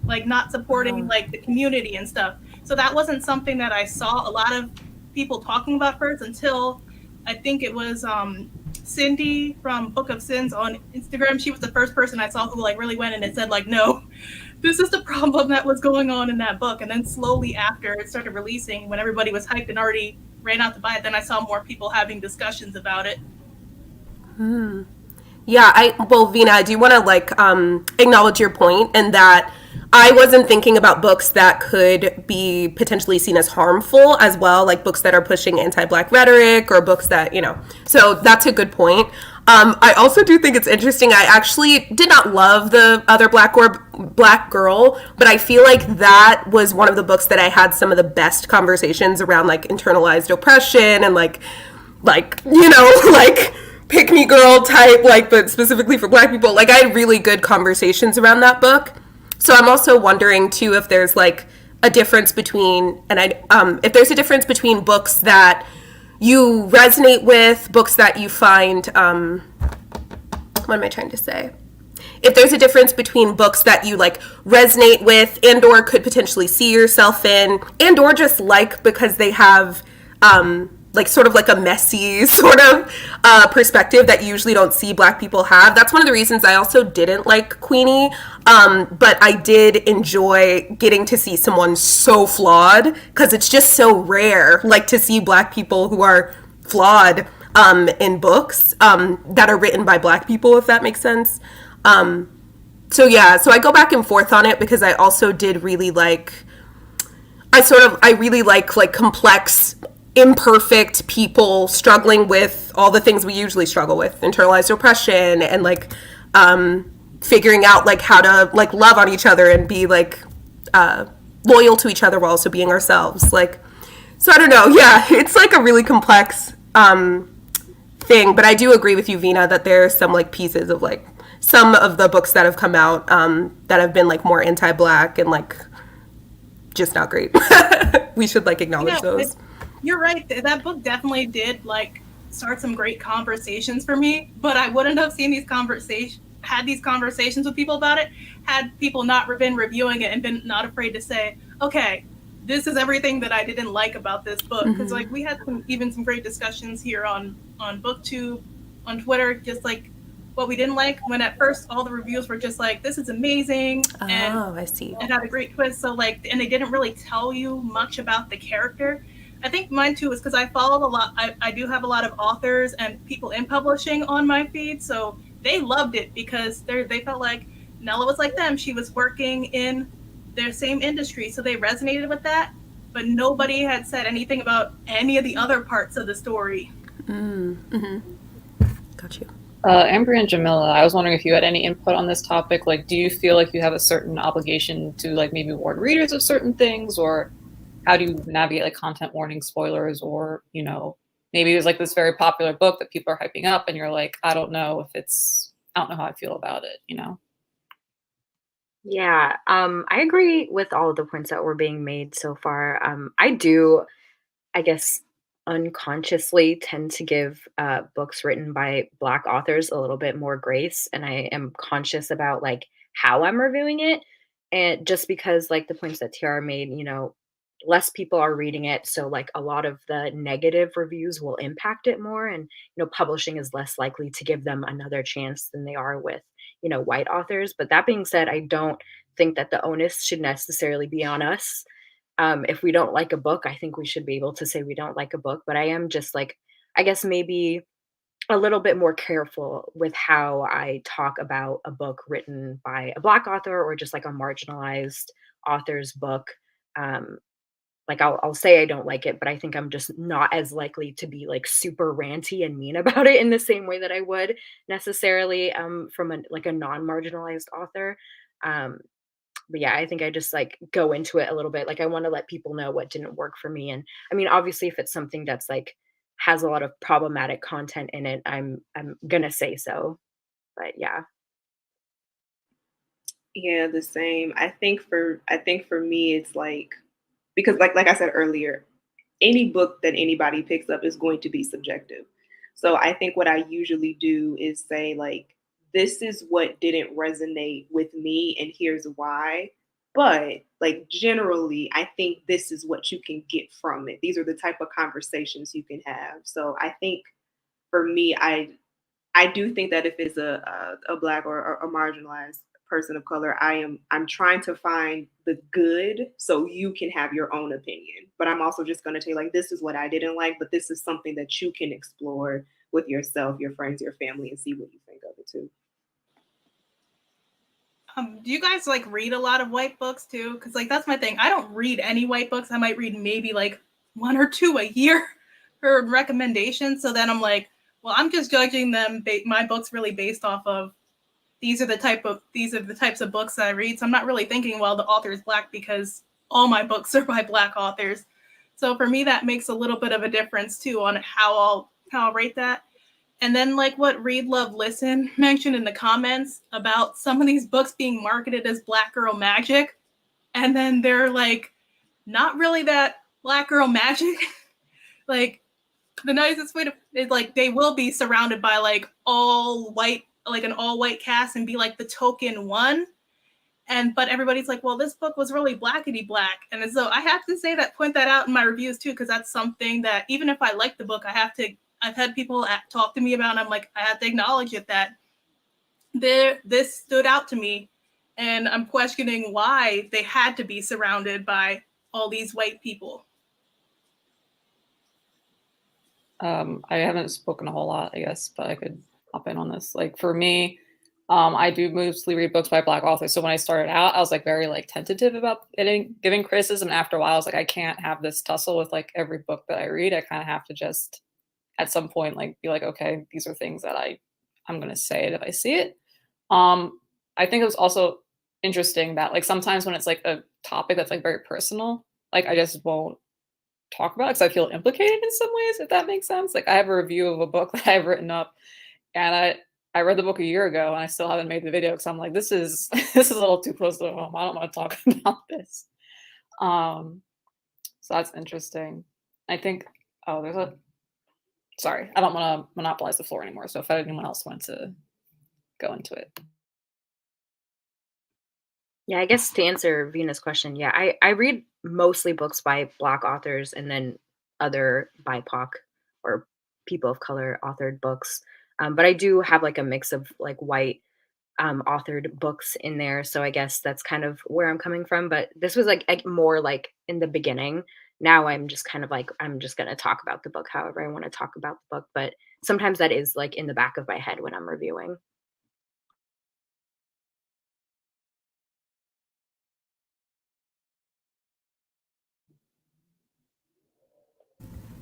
like not supporting like the community and stuff. So that wasn't something that I saw a lot of people talking about first until I think it was Cindy from Book of Sins on Instagram. She was the first person I saw who like really went in and said like, no, this is the problem that was going on in that book. And then slowly after it started releasing, when everybody was hyped and already ran out to buy it, then I saw more people having discussions about it. Yeah, Vina, I do want to like acknowledge your point, and that I wasn't thinking about books that could be potentially seen as harmful as well, like books that are pushing anti-Black rhetoric or books that, so that's a good point. I also do think it's interesting. I actually did not love The Other Black Girl, but I feel like that was one of the books that I had some of the best conversations around like internalized oppression and like pick me girl type, like, but specifically for Black people. Like I had really good conversations around that book. So I'm also wondering too if there's like a difference between, if there's a difference between books that you resonate with, books that you find, what am I trying to say? If there's a difference between books that you like resonate with and or could potentially see yourself in, and or just like because they have like sort of like a messy sort of perspective that you usually don't see Black people have. That's one of the reasons I also didn't like Queenie, but I did enjoy getting to see someone so flawed, because it's just so rare, like, to see Black people who are flawed in books that are written by Black people, if that makes sense. So yeah, so I go back and forth on it, because I also did really like, I really like complex, imperfect people struggling with all the things we usually struggle with, internalized oppression, and like figuring out like how to like love on each other and be like loyal to each other while also being ourselves. Like, so I don't know. Yeah, it's like a really complex thing, but I do agree with you, Vina, that there are some like pieces of like some of the books that have come out that have been like more anti-Black and like just not great. We should like acknowledge those. You're right. That book definitely did like start some great conversations for me, but I wouldn't have seen these conversations with people about it had people not been reviewing it and been not afraid to say, okay, this is everything that I didn't like about this book. Because like we had some great discussions here on BookTube, on Twitter, just like what we didn't like, when at first all the reviews were just like, this is amazing. And I see. it had a great twist. So like, and they didn't really tell you much about the character. I think mine too is because I followed a lot. I do have a lot of authors and people in publishing on my feed. So they loved it because they felt like Nella was like them. She was working in their same industry. So they resonated with that. But nobody had said anything about any of the other parts of the story. Got you. Amber and Jamila, I was wondering if you had any input on this topic. Like, do you feel like you have a certain obligation to like maybe warn readers of certain things, or how do you navigate like content warning, spoilers, or, you know, maybe there's like this very popular book that people are hyping up and you're like, I don't know how I feel about it, you know? Yeah, I agree with all of the points that were being made so far. I do, I guess, unconsciously tend to give books written by Black authors a little bit more grace, and I am conscious about like how I'm reviewing it, and just because like the points that Tiara made, you know, less people are reading it, so like a lot of the negative reviews will impact it more, and you know, publishing is less likely to give them another chance than they are with, you know, white authors. But that being said, I don't think that the onus should necessarily be on us. If we don't like a book, I think we should be able to say we don't like a book. But I am just like, I guess maybe a little bit more careful with how I talk about a book written by a Black author or just like a marginalized author's book. Like I'll say I don't like it, but I think I'm just not as likely to be like super ranty and mean about it in the same way that I would necessarily from like a non-marginalized author. But yeah, I think I just like go into it a little bit. Like I want to let people know what didn't work for me. And I mean, obviously if it's something that's like has a lot of problematic content in it, I'm gonna say so. But yeah. Yeah, the same. I think for me it's like, because like I said earlier, any book that anybody picks up is going to be subjective. So I think what I usually do is say like, this is what didn't resonate with me and here's why. But like generally, I think this is what you can get from it. These are the type of conversations you can have. So I think for me, I do think that if it's a Black or a marginalized person of color, I'm trying to find the good so you can have your own opinion. But I'm also just going to tell you like, this is what I didn't like, but this is something that you can explore with yourself, your friends, your family, and see what you think of it too. Do you guys like read a lot of white books too? Because like that's my thing. I don't read any white books. I might read maybe like one or two a year for recommendations. So then I'm like, well, I'm just judging them. My books really based off of these are the types of books that I read. So I'm not really thinking, well, the author is Black because all my books are by Black authors. So for me, that makes a little bit of a difference too on how I'll rate that. And then like what Read, Love, Listen mentioned in the comments about some of these books being marketed as Black girl magic. And then they're like, not really that Black girl magic. Like the nicest way to is like they will be surrounded by like all white, like an all white cast and be like the token one. but everybody's like, well, this book was really blackety black. And so I have to say that, point that out in my reviews too, because that's something that even if I like the book, I've had people talk to me about, and I'm like, I have to acknowledge it, that this stood out to me, and I'm questioning why they had to be surrounded by all these white people. I haven't spoken a whole lot, I guess, but I could hop in on this. Like for me, I do mostly read books by Black authors. So when I started out, I was like very like tentative about giving criticism. And after a while, I was like, I can't have this tussle with like every book that I read. I kind of have to just at some point like be like, okay, these are things that I'm gonna say it if I see it. I think it was also interesting that like sometimes when it's like a topic that's like very personal, like I just won't talk about it because I feel implicated in some ways, if that makes sense. Like I have a review of a book that I've written up, and I read the book a year ago, and I still haven't made the video because I'm like, this is this is a little too close to home. I don't want to talk about this. So that's interesting. I think sorry, I don't want to monopolize the floor anymore. So if anyone else wants to go into it. Yeah, I guess to answer Vina's question, yeah, I read mostly books by Black authors and then other BIPOC or people of color authored books. But I do have like a mix of like white authored books in there. So I guess that's kind of where I'm coming from. But this was like more like in the beginning. Now I'm just kind of like, I'm just going to talk about the book however I want to talk about the book. But sometimes that is like in the back of my head when I'm reviewing.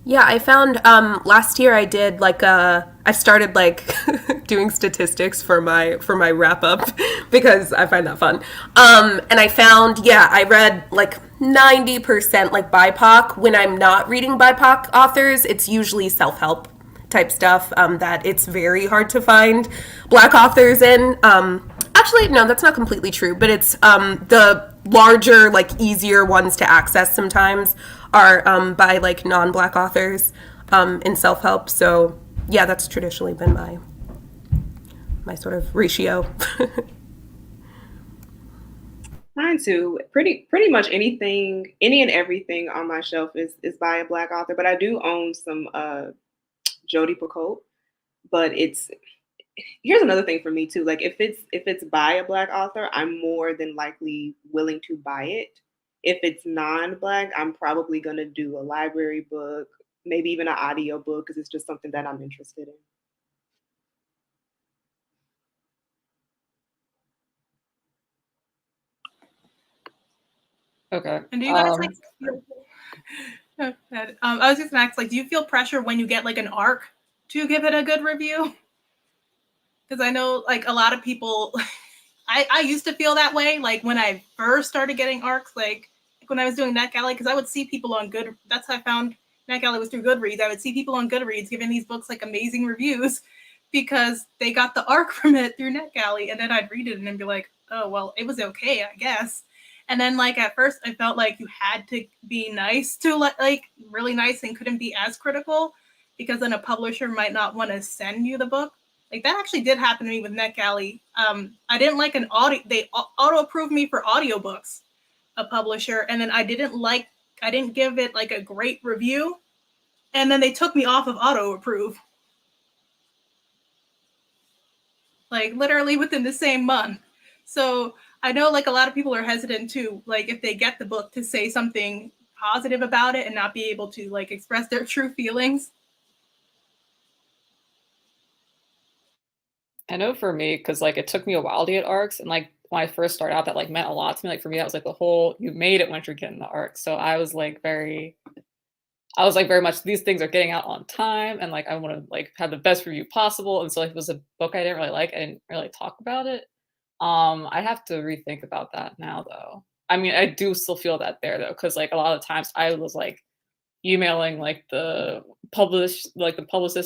Yeah, I found last year I did like I started like doing statistics for my wrap up because I find that fun. And I found I read like 90% like BIPOC. When I'm not reading BIPOC authors, it's usually self-help type stuff that it's very hard to find Black authors in. Actually, no, that's not completely true, but it's the larger, like easier ones to access sometimes are by like non-Black authors in self-help. So yeah, that's traditionally been my sort of ratio. Mine too. Pretty much any and everything on my shelf is by a Black author, but I do own some Jodi Picoult. But here's another thing for me too. Like if it's by a Black author, I'm more than likely willing to buy it. If it's non-Black, I'm probably gonna do a library book, maybe even an audio book, because it's just something that I'm interested in. Okay. And do you guys like? I was just gonna ask, like, do you feel pressure when you get like an arc to give it a good review? Because I know like a lot of people, I used to feel that way. Like when I first started getting arcs, like when I was doing NetGalley, because I would see people on that's how I found NetGalley was through Goodreads. I would see people on Goodreads giving these books like amazing reviews because they got the arc from it through NetGalley, and then I'd read it and then be like, oh well, it was okay, I guess. And then like at first I felt like you had to be nice to like really nice and couldn't be as critical because then a publisher might not want to send you the book. Like that actually did happen to me with NetGalley. I didn't like an audio. They auto-approved me for audiobooks, a publisher, and then I didn't give it like a great review, and then they took me off of auto-approve. Like literally within the same month. So I know like a lot of people are hesitant too, like if they get the book to say something positive about it and not be able to like express their true feelings. I know for me, because like it took me a while to get arcs, and like when I first started out, that like meant a lot to me. Like for me, that was like the whole you made it once you're getting the arc. So I was like very much these things are getting out on time, and like I want to like have the best review possible. And so if it was a book I didn't really like, I didn't really talk about it. I have to rethink about that now though. I mean, I do still feel that there though, because like a lot of times I was like emailing like the publicist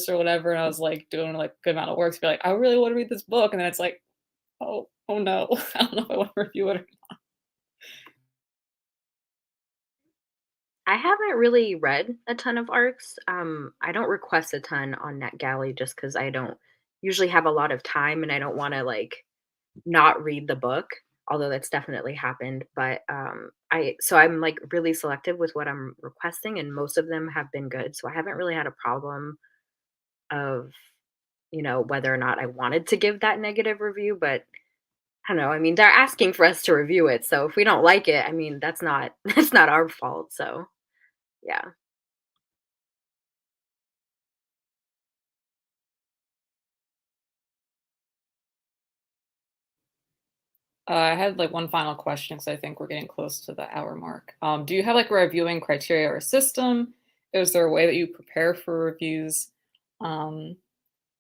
or whatever, and I was like doing like a good amount of work to be like, I really want to read this book, and then it's like, oh no, I don't know if I want to review it or not. I haven't really read a ton of arcs. I don't request a ton on NetGalley just because I don't usually have a lot of time and I don't want to like not read the book. although that's definitely happened. But I'm like really selective with what I'm requesting, and most of them have been good. So I haven't really had a problem of, whether or not I wanted to give that negative review. But I don't know. I mean, they're asking for us to review it. So if we don't like it, I mean, that's not that's not our fault. So yeah. I had like one final question because I think we're getting close to the hour mark. Do you have like a reviewing criteria or system? Is there a way that you prepare for reviews?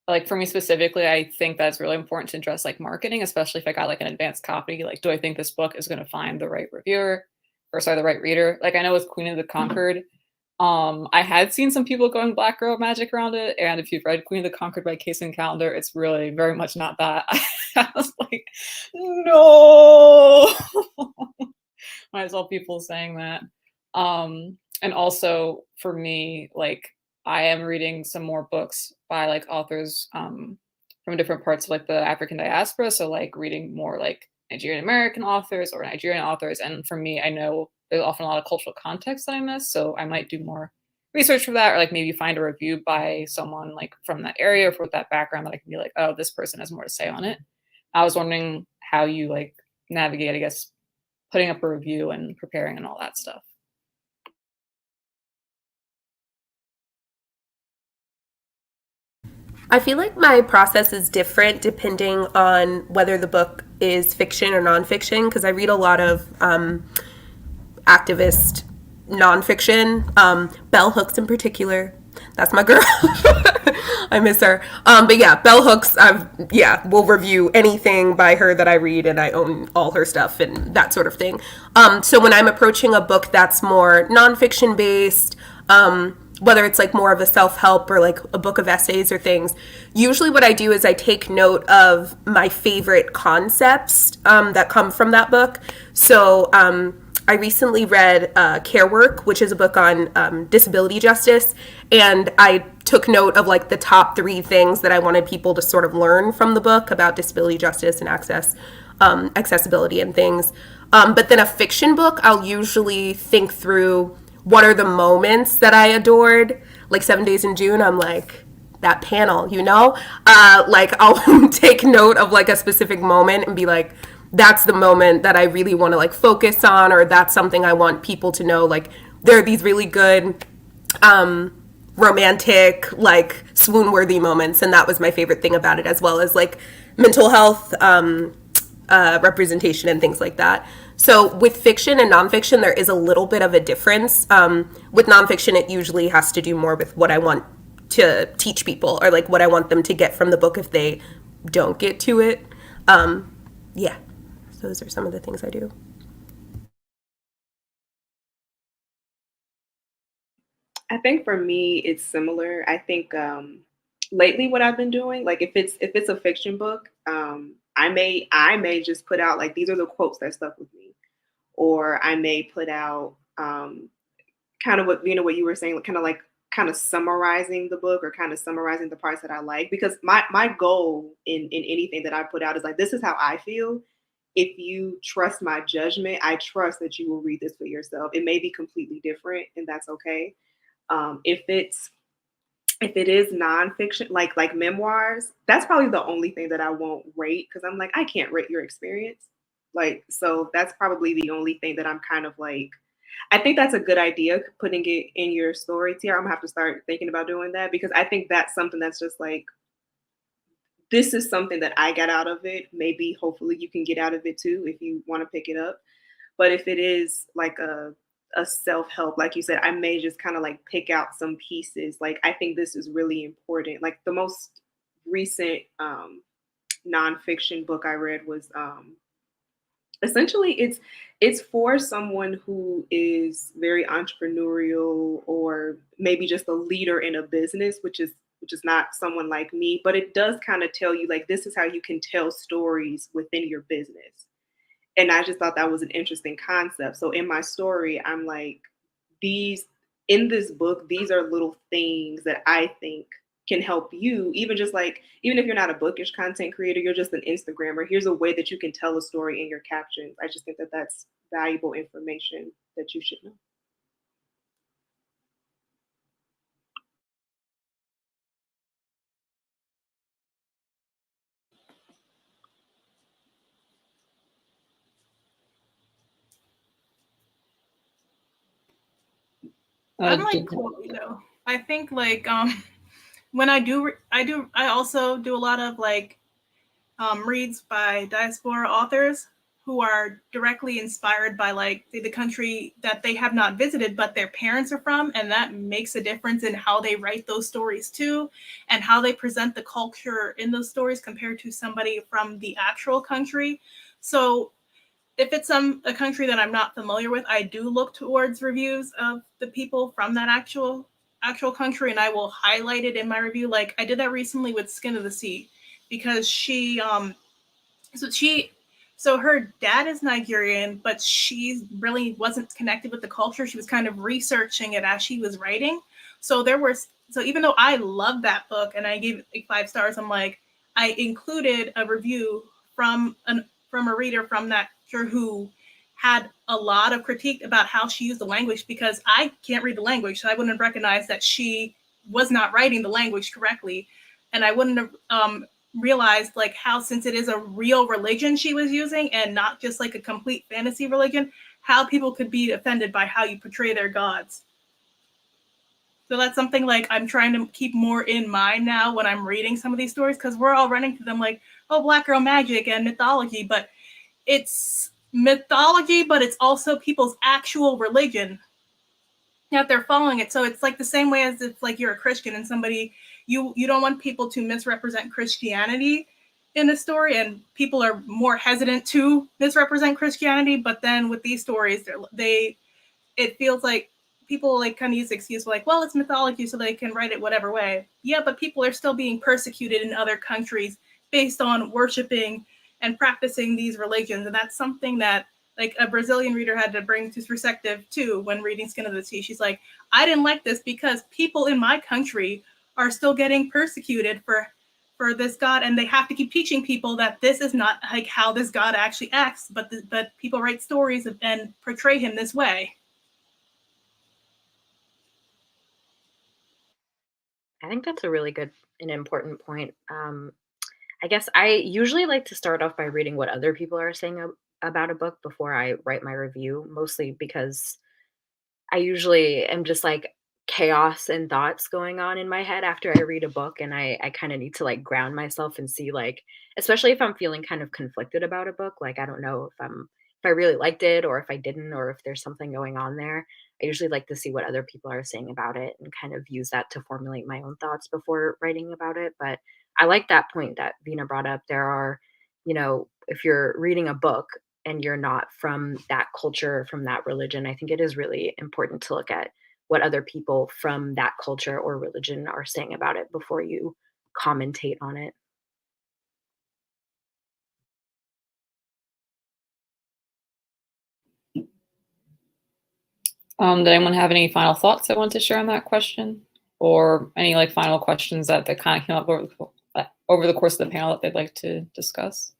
Like for me specifically, I think that's really important to address like marketing, especially if I got like an advanced copy. Like, do I think this book is going to find the right reviewer, or sorry, the right reader? Like I know with Queen of the Conquered, I had seen some people going Black Girl Magic around it, and if you've read Queen of the Conquered by Case and Calendar, it's really very much not that. I was like, no. When I saw people saying that. And also for me, like I am reading some more books by like authors from different parts of like the African diaspora. So like reading more like Nigerian American authors or Nigerian authors. And for me, I know there's often a lot of cultural context that I miss. So I might do more research for that, or like maybe find a review by someone like from that area or with that background that I can be like, oh, this person has more to say on it. I was wondering how you like navigate, I guess, putting up a review and preparing and all that stuff. I feel like my process is different depending on whether the book is fiction or nonfiction, because I read a lot of activist nonfiction. Bell Hooks in particular. That's my girl. I miss her. But yeah, Bell Hooks, will review anything by her that I read, and I own all her stuff and that sort of thing. So when I'm approaching a book that's more nonfiction based, whether it's like more of a self-help or like a book of essays or things, usually what I do is I take note of my favorite concepts that come from that book. So I recently read Care Work, which is a book on disability justice, and I took note of like the top 3 things that I wanted people to sort of learn from the book about disability justice and accessibility and things. But then a fiction book, I'll usually think through what are the moments that I adored. Like 7 Days in June, I'm like, that panel, like I'll take note of like a specific moment and be like, that's the moment that I really want to like focus on, or that's something I want people to know. Like there are these really good romantic, like swoon-worthy moments, and that was my favorite thing about it, as well as like mental health representation and things like that. So with fiction and nonfiction, there is a little bit of a difference. With nonfiction, it usually has to do more with what I want to teach people, or like what I want them to get from the book if they don't get to it. Yeah, so those are some of the things I do. I think for me, it's similar. I think lately what I've been doing, like if it's a fiction book, I may just put out like these are the quotes that stuck with me, or I may put out kind of what you were saying, kind of summarizing the book or kind of summarizing the parts that I like, because my goal in anything that I put out is like, this is how I feel. If you trust my judgment, I trust that you will read this for yourself. It may be completely different, and that's okay. If it is nonfiction, like memoirs, that's probably the only thing that I won't rate, because I'm like, I can't rate your experience. Like, so that's probably the only thing that I'm kind of like, I think that's a good idea, putting it in your story, Tiara. I'm gonna have to start thinking about doing that, because I think that's something that's just like, this is something that I got out of it. Maybe, hopefully you can get out of it too, if you want to pick it up. But if it is like a self-help, like you said, I may just kind of like pick out some pieces. Like, I think this is really important. Like the most recent nonfiction book I read was essentially it's for someone who is very entrepreneurial, or maybe just a leader in a business, which is not someone like me, but it does kind of tell you like, this is how you can tell stories within your business. And I just thought that was an interesting concept. So in my story, I'm like, in this book, these are little things that I think can help you, even just like, even if you're not a bookish content creator, you're just an Instagrammer, here's a way that you can tell a story in your captions. I just think that that's valuable information that you should know. I'm like, you know, I think like when I also do a lot of like reads by diaspora authors who are directly inspired by like the country that they have not visited but their parents are from, and that makes a difference in how they write those stories too, and how they present the culture in those stories compared to somebody from the actual country. So if it's a country that I'm not familiar with, I do look towards reviews of the people from that actual country, and I will highlight it in my review. Like I did that recently with Skin of the Sea, because so her dad is Nigerian, but she really wasn't connected with the culture. She was kind of researching it as she was writing. So even though I love that book and I gave it like 5 stars, I'm like, I included a review from a reader from that who had a lot of critique about how she used the language, because I can't read the language, so I wouldn't have recognized that she was not writing the language correctly, and I wouldn't have realized like how, since it is a real religion she was using and not just like a complete fantasy religion, how people could be offended by how you portray their gods. So that's something like I'm trying to keep more in mind now when I'm reading some of these stories, because we're all running to them like, oh, Black girl magic and mythology, but it's mythology, but it's also people's actual religion that they're following it. So it's like the same way as if like you're a Christian and somebody, you don't want people to misrepresent Christianity in a story, and people are more hesitant to misrepresent Christianity. But then with these stories, it feels like people like kind of use the excuse like, well, it's mythology, so they can write it whatever way. Yeah, but people are still being persecuted in other countries based on worshiping and practicing these religions, and that's something that like a Brazilian reader had to bring to perspective too when reading Skin of the Sea. She's like, I didn't like this because people in my country are still getting persecuted for this god, and they have to keep teaching people that this is not like how this god actually acts, but people write stories and portray him this way. I think that's a really good and important point. I guess I usually like to start off by reading what other people are saying about a book before I write my review, mostly because I usually am just like chaos and thoughts going on in my head after I read a book, and I kind of need to like ground myself and see like, especially if I'm feeling kind of conflicted about a book, like I don't know if I really liked it or if I didn't, or if there's something going on there. I usually like to see what other people are saying about it and kind of use that to formulate my own thoughts before writing about it. But I like that point that Vina brought up. There are, if you're reading a book and you're not from that culture, from that religion, I think it is really important to look at what other people from that culture or religion are saying about it before you commentate on it. Did anyone have any final thoughts they want to share on that question, or any like final questions that kind of came up over the course of the panel that they'd like to discuss?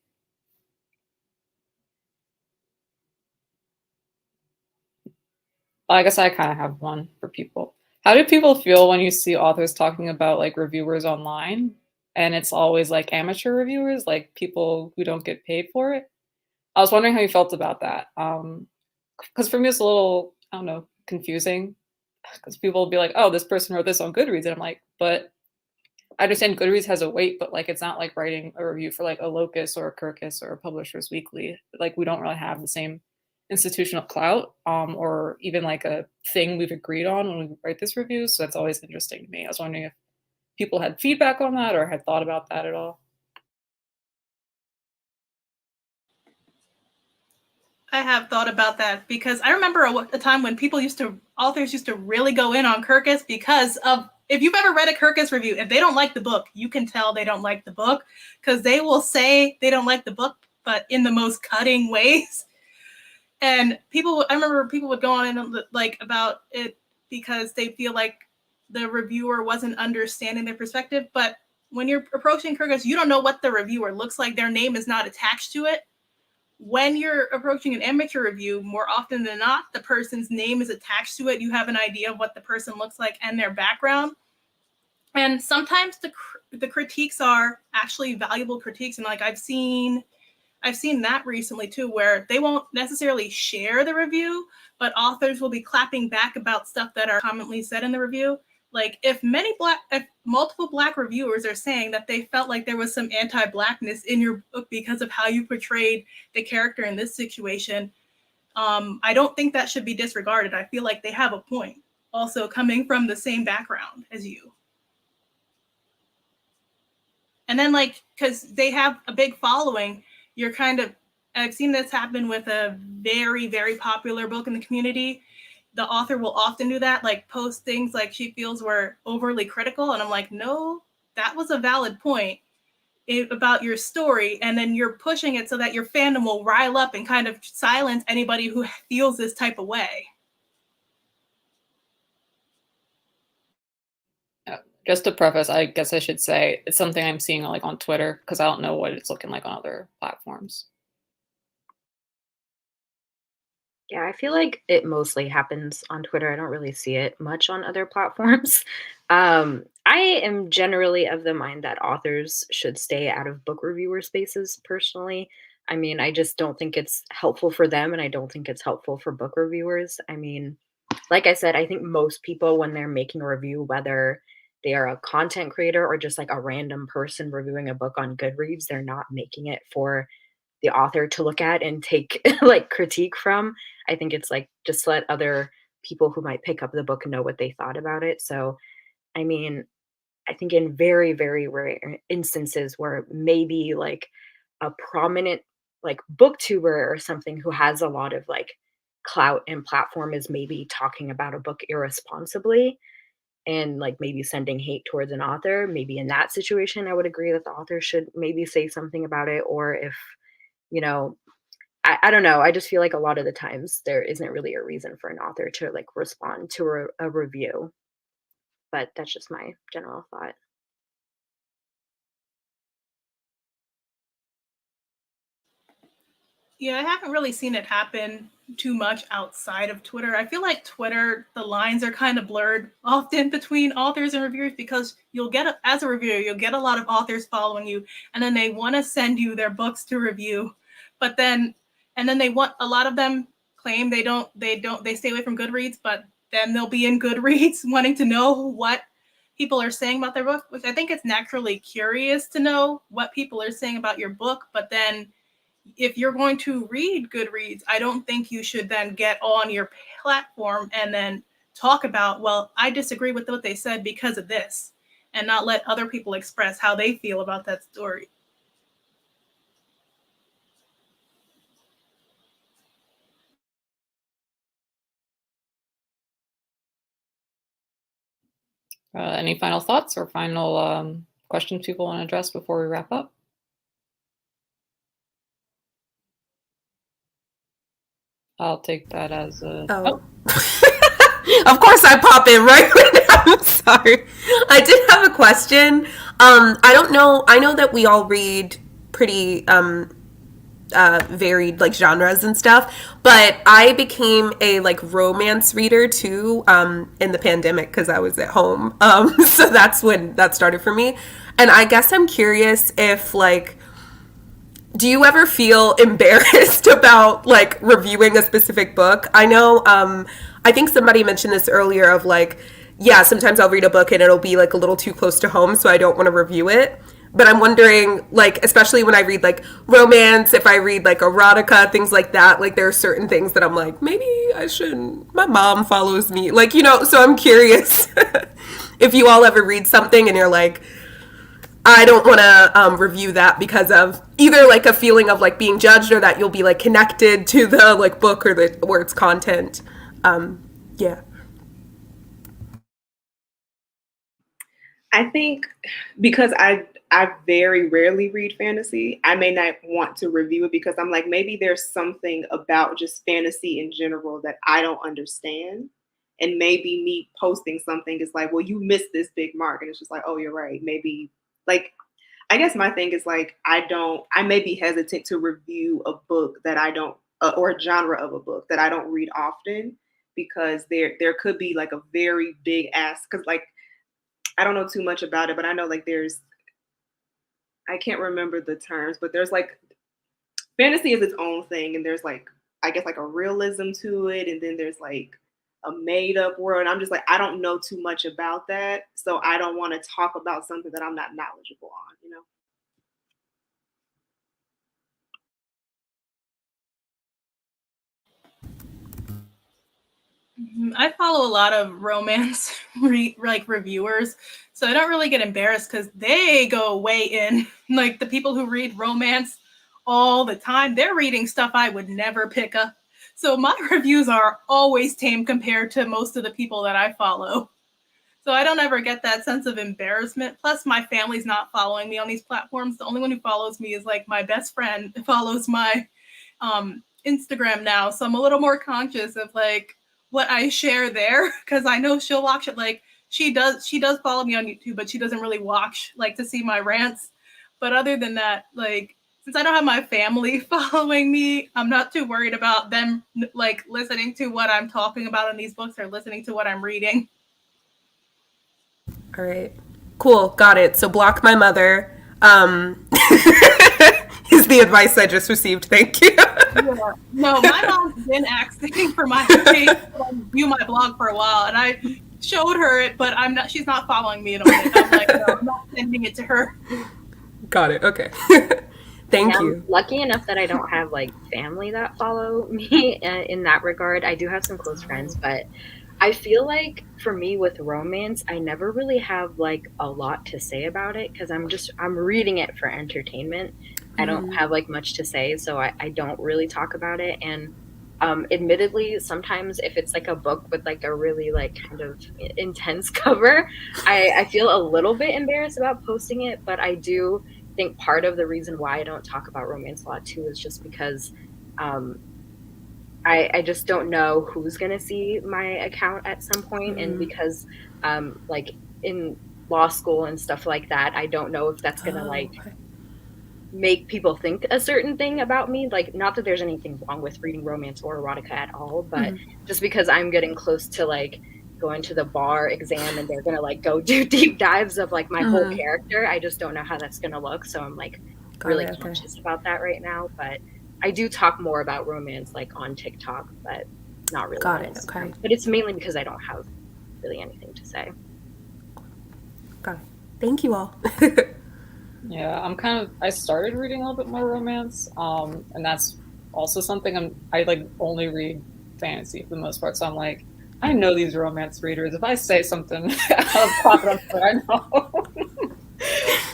I guess I kind of have one for people. How do people feel when you see authors talking about like reviewers online, and it's always like amateur reviewers, like people who don't get paid for it? I was wondering how you felt about that. Because for me, it's a little, I don't know, confusing. Because people will be like, oh, this person wrote this on Goodreads. And I'm like, but I understand Goodreads has a weight, but like it's not like writing a review for like a Locus or a Kirkus or a Publishers Weekly. Like we don't really have the same institutional clout or even like a thing we've agreed on when we write this review. So that's always interesting to me. I was wondering if people had feedback on that or had thought about that at all. I have thought about that, because I remember a time when authors used to really go in on Kirkus, because of, if you've ever read a Kirkus review, if they don't like the book, you can tell they don't like the book, because they will say they don't like the book, but in the most cutting ways. And I remember people would go on and like about it because they feel like the reviewer wasn't understanding their perspective. But when you're approaching career, you don't know what the reviewer looks like. Their name is not attached to it. When you're approaching an amateur review, more often than not, the person's name is attached to it. You have an idea of what the person looks like and their background. And sometimes the critiques are actually valuable critiques. And like I've seen that recently too, where they won't necessarily share the review, but authors will be clapping back about stuff that are commonly said in the review. Like if multiple Black reviewers are saying that they felt like there was some anti-Blackness in your book because of how you portrayed the character in this situation, I don't think that should be disregarded. I feel like they have a point, also coming from the same background as you. And then like, because they have a big following, you're kind of, I've seen this happen with a very, very popular book in the community. The author will often do that, like post things like she feels were overly critical. And I'm like, no, that was a valid point about your story. And then you're pushing it so that your fandom will rile up and kind of silence anybody who feels this type of way. Just to preface, I guess I should say it's something I'm seeing like on Twitter because I don't know what it's looking like on other platforms. Yeah, I feel like it mostly happens on Twitter. I don't really see it much on other platforms. I am generally of the mind that authors should stay out of book reviewer spaces personally. I mean, I just don't think it's helpful for them, and I don't think it's helpful for book reviewers. I mean, like I said, I think most people, when they're making a review, whether they are a content creator or just like a random person reviewing a book on Goodreads, they're not making it for the author to look at and take like critique from. I think it's like just let other people who might pick up the book know what they thought about it. So, I mean, I think in very, very rare instances where maybe like a prominent like booktuber or something who has a lot of like clout and platform is maybe talking about a book irresponsibly and like maybe sending hate towards an author, maybe in that situation, I would agree that the author should maybe say something about it. Or if, you know, I don't know. I just feel like a lot of the times there isn't really a reason for an author to like respond to a review. But that's just my general thought. Yeah, I haven't really seen it happen too much outside of Twitter. I feel like Twitter, the lines are kind of blurred often between authors and reviewers because as a reviewer, you'll get a lot of authors following you, and then they want to send you their books to review, and then a lot of them claim they stay away from Goodreads, but then they'll be in Goodreads wanting to know what people are saying about their book, which I think it's naturally curious to know what people are saying about your book, but then if you're going to read Goodreads, I don't think you should then get on your platform and then talk about, well, I disagree with what they said because of this, and not let other people express how they feel about that story. Any final thoughts or final questions people want to address before we wrap up? I'll take that as a... Oh. Of course I pop in right now. I'm sorry. I did have a question. I don't know. I know that we all read pretty varied like genres and stuff, but I became a like romance reader too in the pandemic because I was at home. So that's when that started for me. And I guess I'm curious if like, do you ever feel embarrassed about like reviewing a specific book? I know, I think somebody mentioned this earlier of like, yeah, sometimes I'll read a book and it'll be like a little too close to home, so I don't want to review it. But I'm wondering, like, especially when I read like romance, if I read like erotica, things like that, like there are certain things that I'm like, maybe I shouldn't. My mom follows me, like, you know, so I'm curious if you all ever read something and you're like, I don't want to review that because of either like a feeling of like being judged or that you'll be like connected to the like book or its content. Yeah. I think because I very rarely read fantasy, I may not want to review it because I'm like, maybe there's something about just fantasy in general that I don't understand. And maybe me posting something is like, well, you missed this big mark. And it's just like, oh, you're right. Maybe like, I guess my thing is like, I may be hesitant to review a book that I don't, or a genre of a book that I don't read often, because there could be like a very big ask. Cause like, I don't know too much about it, but I know like I can't remember the terms, but there's like, fantasy is its own thing. And there's like, I guess like a realism to it. And then there's like a made up world. And I'm just like, I don't know too much about that. So I don't want to talk about something that I'm not knowledgeable on, you know? I follow a lot of romance reviewers, so I don't really get embarrassed because they go way in. Like the people who read romance all the time, they're reading stuff I would never pick up. So my reviews are always tame compared to most of the people that I follow. So I don't ever get that sense of embarrassment. Plus, my family's not following me on these platforms. The only one who follows me is like my best friend follows my Instagram now. So I'm a little more conscious of like what I share there, because I know she'll watch it. Like she does follow me on YouTube, but she doesn't really watch like to see my rants. But other than that, like since I don't have my family following me, I'm not too worried about them like listening to what I'm talking about in these books or listening to what I'm reading. All right. Cool. Got it. So block my mother. Is the advice I just received. Thank you. Yeah. No, my mom's been asking for my page to view my blog for a while, and I showed her it, but she's not following me on it. I'm like, no, I'm not sending it to her. Got it. Okay. Thank you. I'm lucky enough that I don't have like family that follow me in that regard. I do have some close friends, but I feel like for me with romance, I never really have like a lot to say about it because I'm reading it for entertainment. I don't have like much to say, so I don't really talk about it. And admittedly, sometimes if it's like a book with like a really like kind of intense cover, I feel a little bit embarrassed about posting it. But I do think part of the reason why I don't talk about romance a lot too is just because I just don't know who's gonna see my account at some point, and because like in law school and stuff like that, I don't know if that's gonna make people think a certain thing about me. Like, not that there's anything wrong with reading romance or erotica at all, but just because I'm getting close to like going to the bar exam and they're gonna like go do deep dives of like my whole character, I just don't know how that's gonna look. So I'm like really conscious about that right now. But I do talk more about romance like on TikTok, but not really. Got it. Okay. But it's mainly because I don't have really anything to say. Got it. Thank you all. Yeah, I started reading a little bit more romance, and that's also something I like only read fantasy for the most part. So I'm like, I know these romance readers. If I say something out of pocket, I know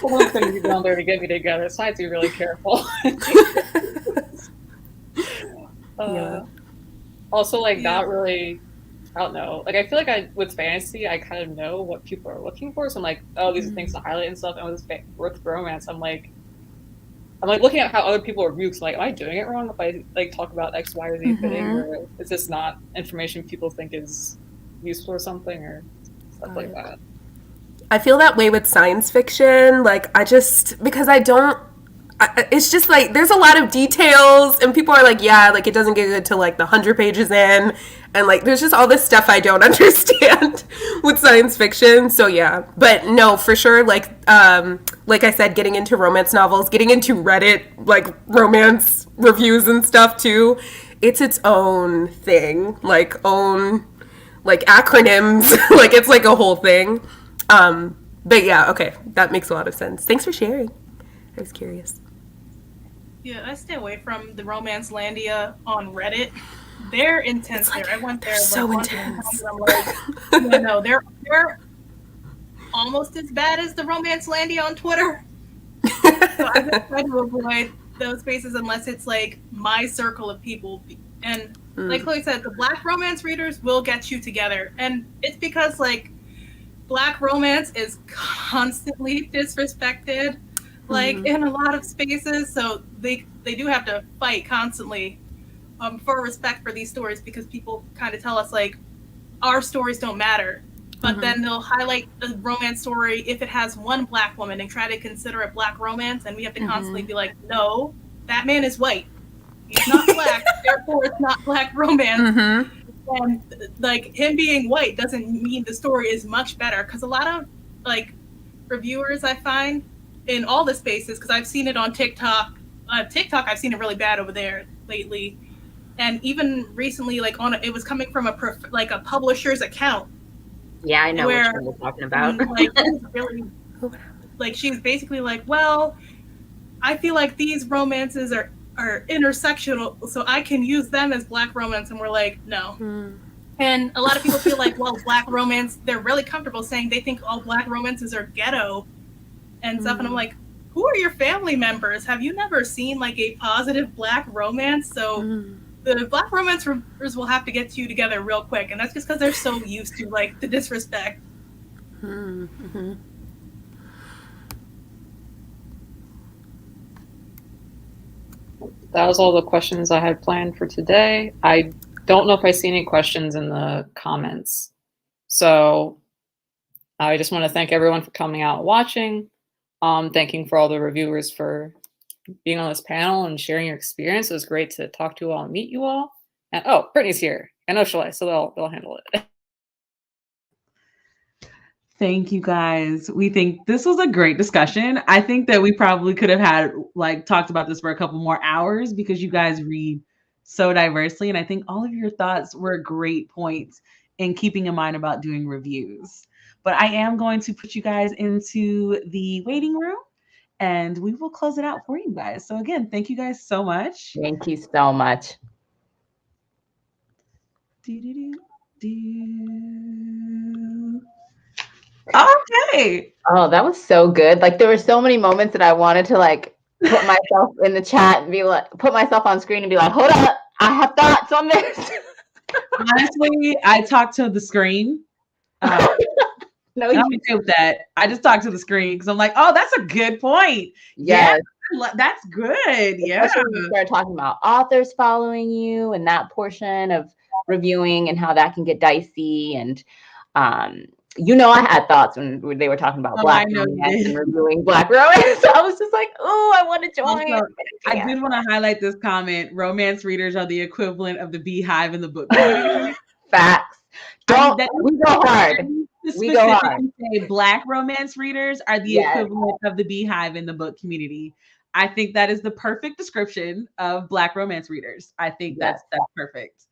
someone's going to be down there to get me together. So I have to be really careful. Also, like, not really. I don't know. Like, I feel like with fantasy, I kind of know what people are looking for. So I'm like, oh, these are things to highlight and stuff. And with romance, I'm like looking at how other people review. Because I'm like, am I doing it wrong if I like talk about X, Y, or Z thing, or is this not information people think is useful or something, or stuff like that? I feel that way with science fiction. Like, because it's just like there's a lot of details, and people are like, yeah, like it doesn't get good till like the 100 pages in, and like there's just all this stuff I don't understand with science fiction. So yeah, but no, for sure, like I said, getting into romance novels, getting into Reddit like romance reviews and stuff too, it's its own thing, like acronyms, like it's like a whole thing. But yeah, okay, that makes a lot of sense. Thanks for sharing. I was curious. Yeah, I stay away from the Romance Landia on Reddit. They're intense there. I went there so intense. I'm like, no, they're almost as bad as the Romance Landia on Twitter. So I just try to avoid those spaces unless it's like my circle of people. And like Chloe said, the Black romance readers will get you together, and it's because like Black romance is constantly disrespected. Like in a lot of spaces, so they do have to fight constantly for respect for these stories, because people kind of tell us like our stories don't matter. But then they'll highlight the romance story if it has one Black woman and try to consider it Black romance, and we have to constantly be like, no, that man is white. He's not Black, therefore it's not Black romance. And like him being white doesn't mean the story is much better, because a lot of like reviewers I find in all the spaces, because I've seen it on TikTok. I've seen it really bad over there lately, and even recently, like it was coming from a publisher's account. Yeah, I know what you're talking about. Like, really, like she's basically like, well, I feel like these romances are intersectional, so I can use them as Black romance, and we're like, no. And a lot of people feel like, well, Black romance, they're really comfortable saying they think all Black romances are ghetto and stuff, and I'm like, who are your family members? Have you never seen like a positive Black romance? So the Black romance reviewers will have to get you together real quick, and that's just because they're so used to like the disrespect. That was all the questions I had planned for today. I don't know if I see any questions in the comments. So I just want to thank everyone for coming out and watching. Thanking for all the reviewers for being on this panel and sharing your experience. It was great to talk to you all and meet you all. And Brittany's here and Oshalai, so they'll handle it. Thank you guys. We think this was a great discussion. I think that we probably could have had talked about this for a couple more hours, because you guys read so diversely. And I think all of your thoughts were great points in keeping in mind about doing reviews. But I am going to put you guys into the waiting room and we will close it out for you guys. So again, thank you guys so much. Thank you so much. Okay. Oh, that was so good. Like there were so many moments that I wanted to like put myself in the chat and be like, put myself on screen and be like, hold up, I have thoughts on this. Honestly, I talked to the screen. No, I'm okay with that. I just talked to the screen because I'm like, oh, that's a good point. Yes. Yeah, that's good. Yeah. Especially when you start talking about authors following you and that portion of reviewing and how that can get dicey. And I had thoughts when they were talking about Black romance and reviewing Black romance. So I was just like, oh, I want to join. Also, I did want to highlight this comment. Romance readers are the equivalent of the beehive in the book community. Facts. We go hard. We go hard. Say Black romance readers are the equivalent of the beehive in the book community. I think that is the perfect description of Black romance readers. I think that's perfect.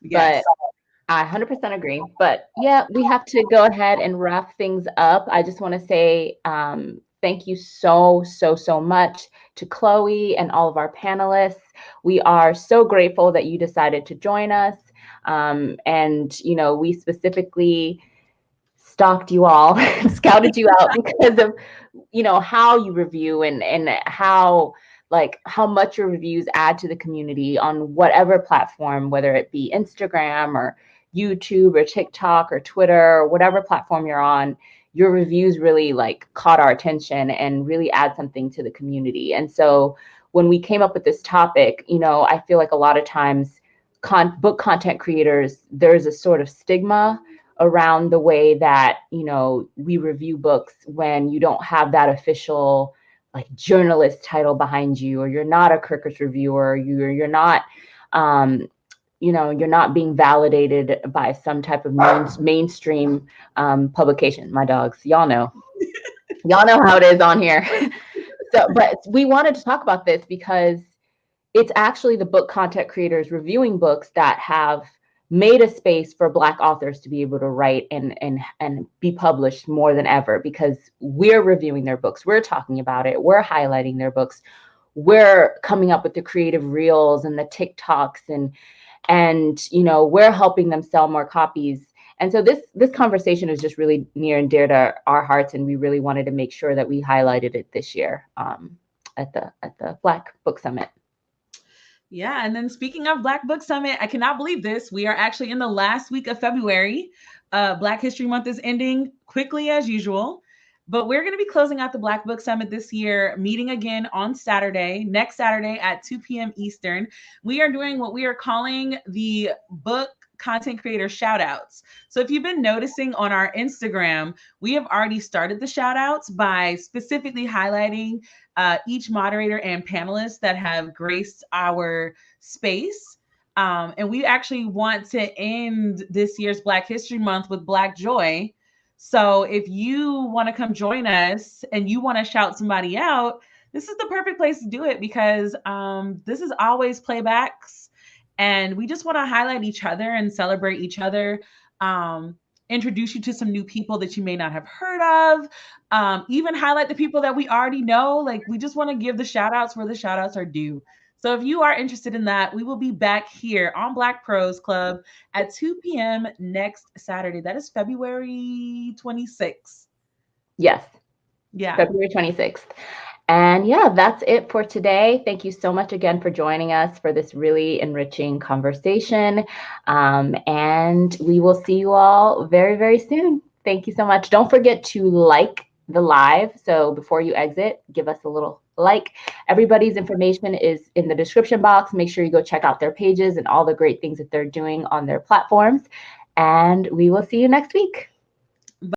Yes. But I 100% agree. But yeah, we have to go ahead and wrap things up. I just want to say thank you so much to Chloe and all of our panelists. We are so grateful that you decided to join us. And, we specifically stalked you all, scouted you out because of, how you review and how much your reviews add to the community on whatever platform, whether it be Instagram or YouTube or TikTok or Twitter or whatever platform you're on. Your reviews really caught our attention and really add something to the community. And so when we came up with this topic, I feel like a lot of times book content creators, there's a sort of stigma around the way that, we review books when you don't have that official journalist title behind you, or you're not a Kirkus reviewer, you're not, you're not being validated by some type of mainstream publication. My dogs, y'all know how it is on here. So, but we wanted to talk about this because it's actually the book content creators reviewing books that have made a space for Black authors to be able to write and be published more than ever, because we're reviewing their books, we're talking about it, we're highlighting their books, we're coming up with the creative reels and the TikToks and we're helping them sell more copies. And so this conversation is just really near and dear to our hearts, and we really wanted to make sure that we highlighted it this year at the Black Book Summit. Yeah, and then speaking of Black Book Summit, I cannot believe this. We are actually in the last week of February. Black History Month is ending quickly as usual, but we're going to be closing out the Black Book Summit this year, meeting again on next Saturday at 2 p.m. Eastern. We are doing what we are calling the book content creator shout outs. So if you've been noticing on our Instagram, we have already started the shout outs by specifically highlighting each moderator and panelist that have graced our space. And we actually want to end this year's Black History Month with Black Joy. So if you want to come join us and you want to shout somebody out, this is the perfect place to do it, because this is always playbacks and we just want to highlight each other and celebrate each other. Introduce you to some new people that you may not have heard of, even highlight the people that we already know. Like, we just want to give the shout outs where the shout outs are due. So if you are interested in that, we will be back here on Black Pros Club at 2 p.m. next Saturday. That is February 26th. Yes. Yeah. February 26th. And yeah, that's it for today. Thank you so much again for joining us for this really enriching conversation. And we will see you all very, very soon. Thank you so much. Don't forget to like the live. So before you exit, give us a little like. Everybody's information is in the description box. Make sure you go check out their pages and all the great things that they're doing on their platforms. And we will see you next week.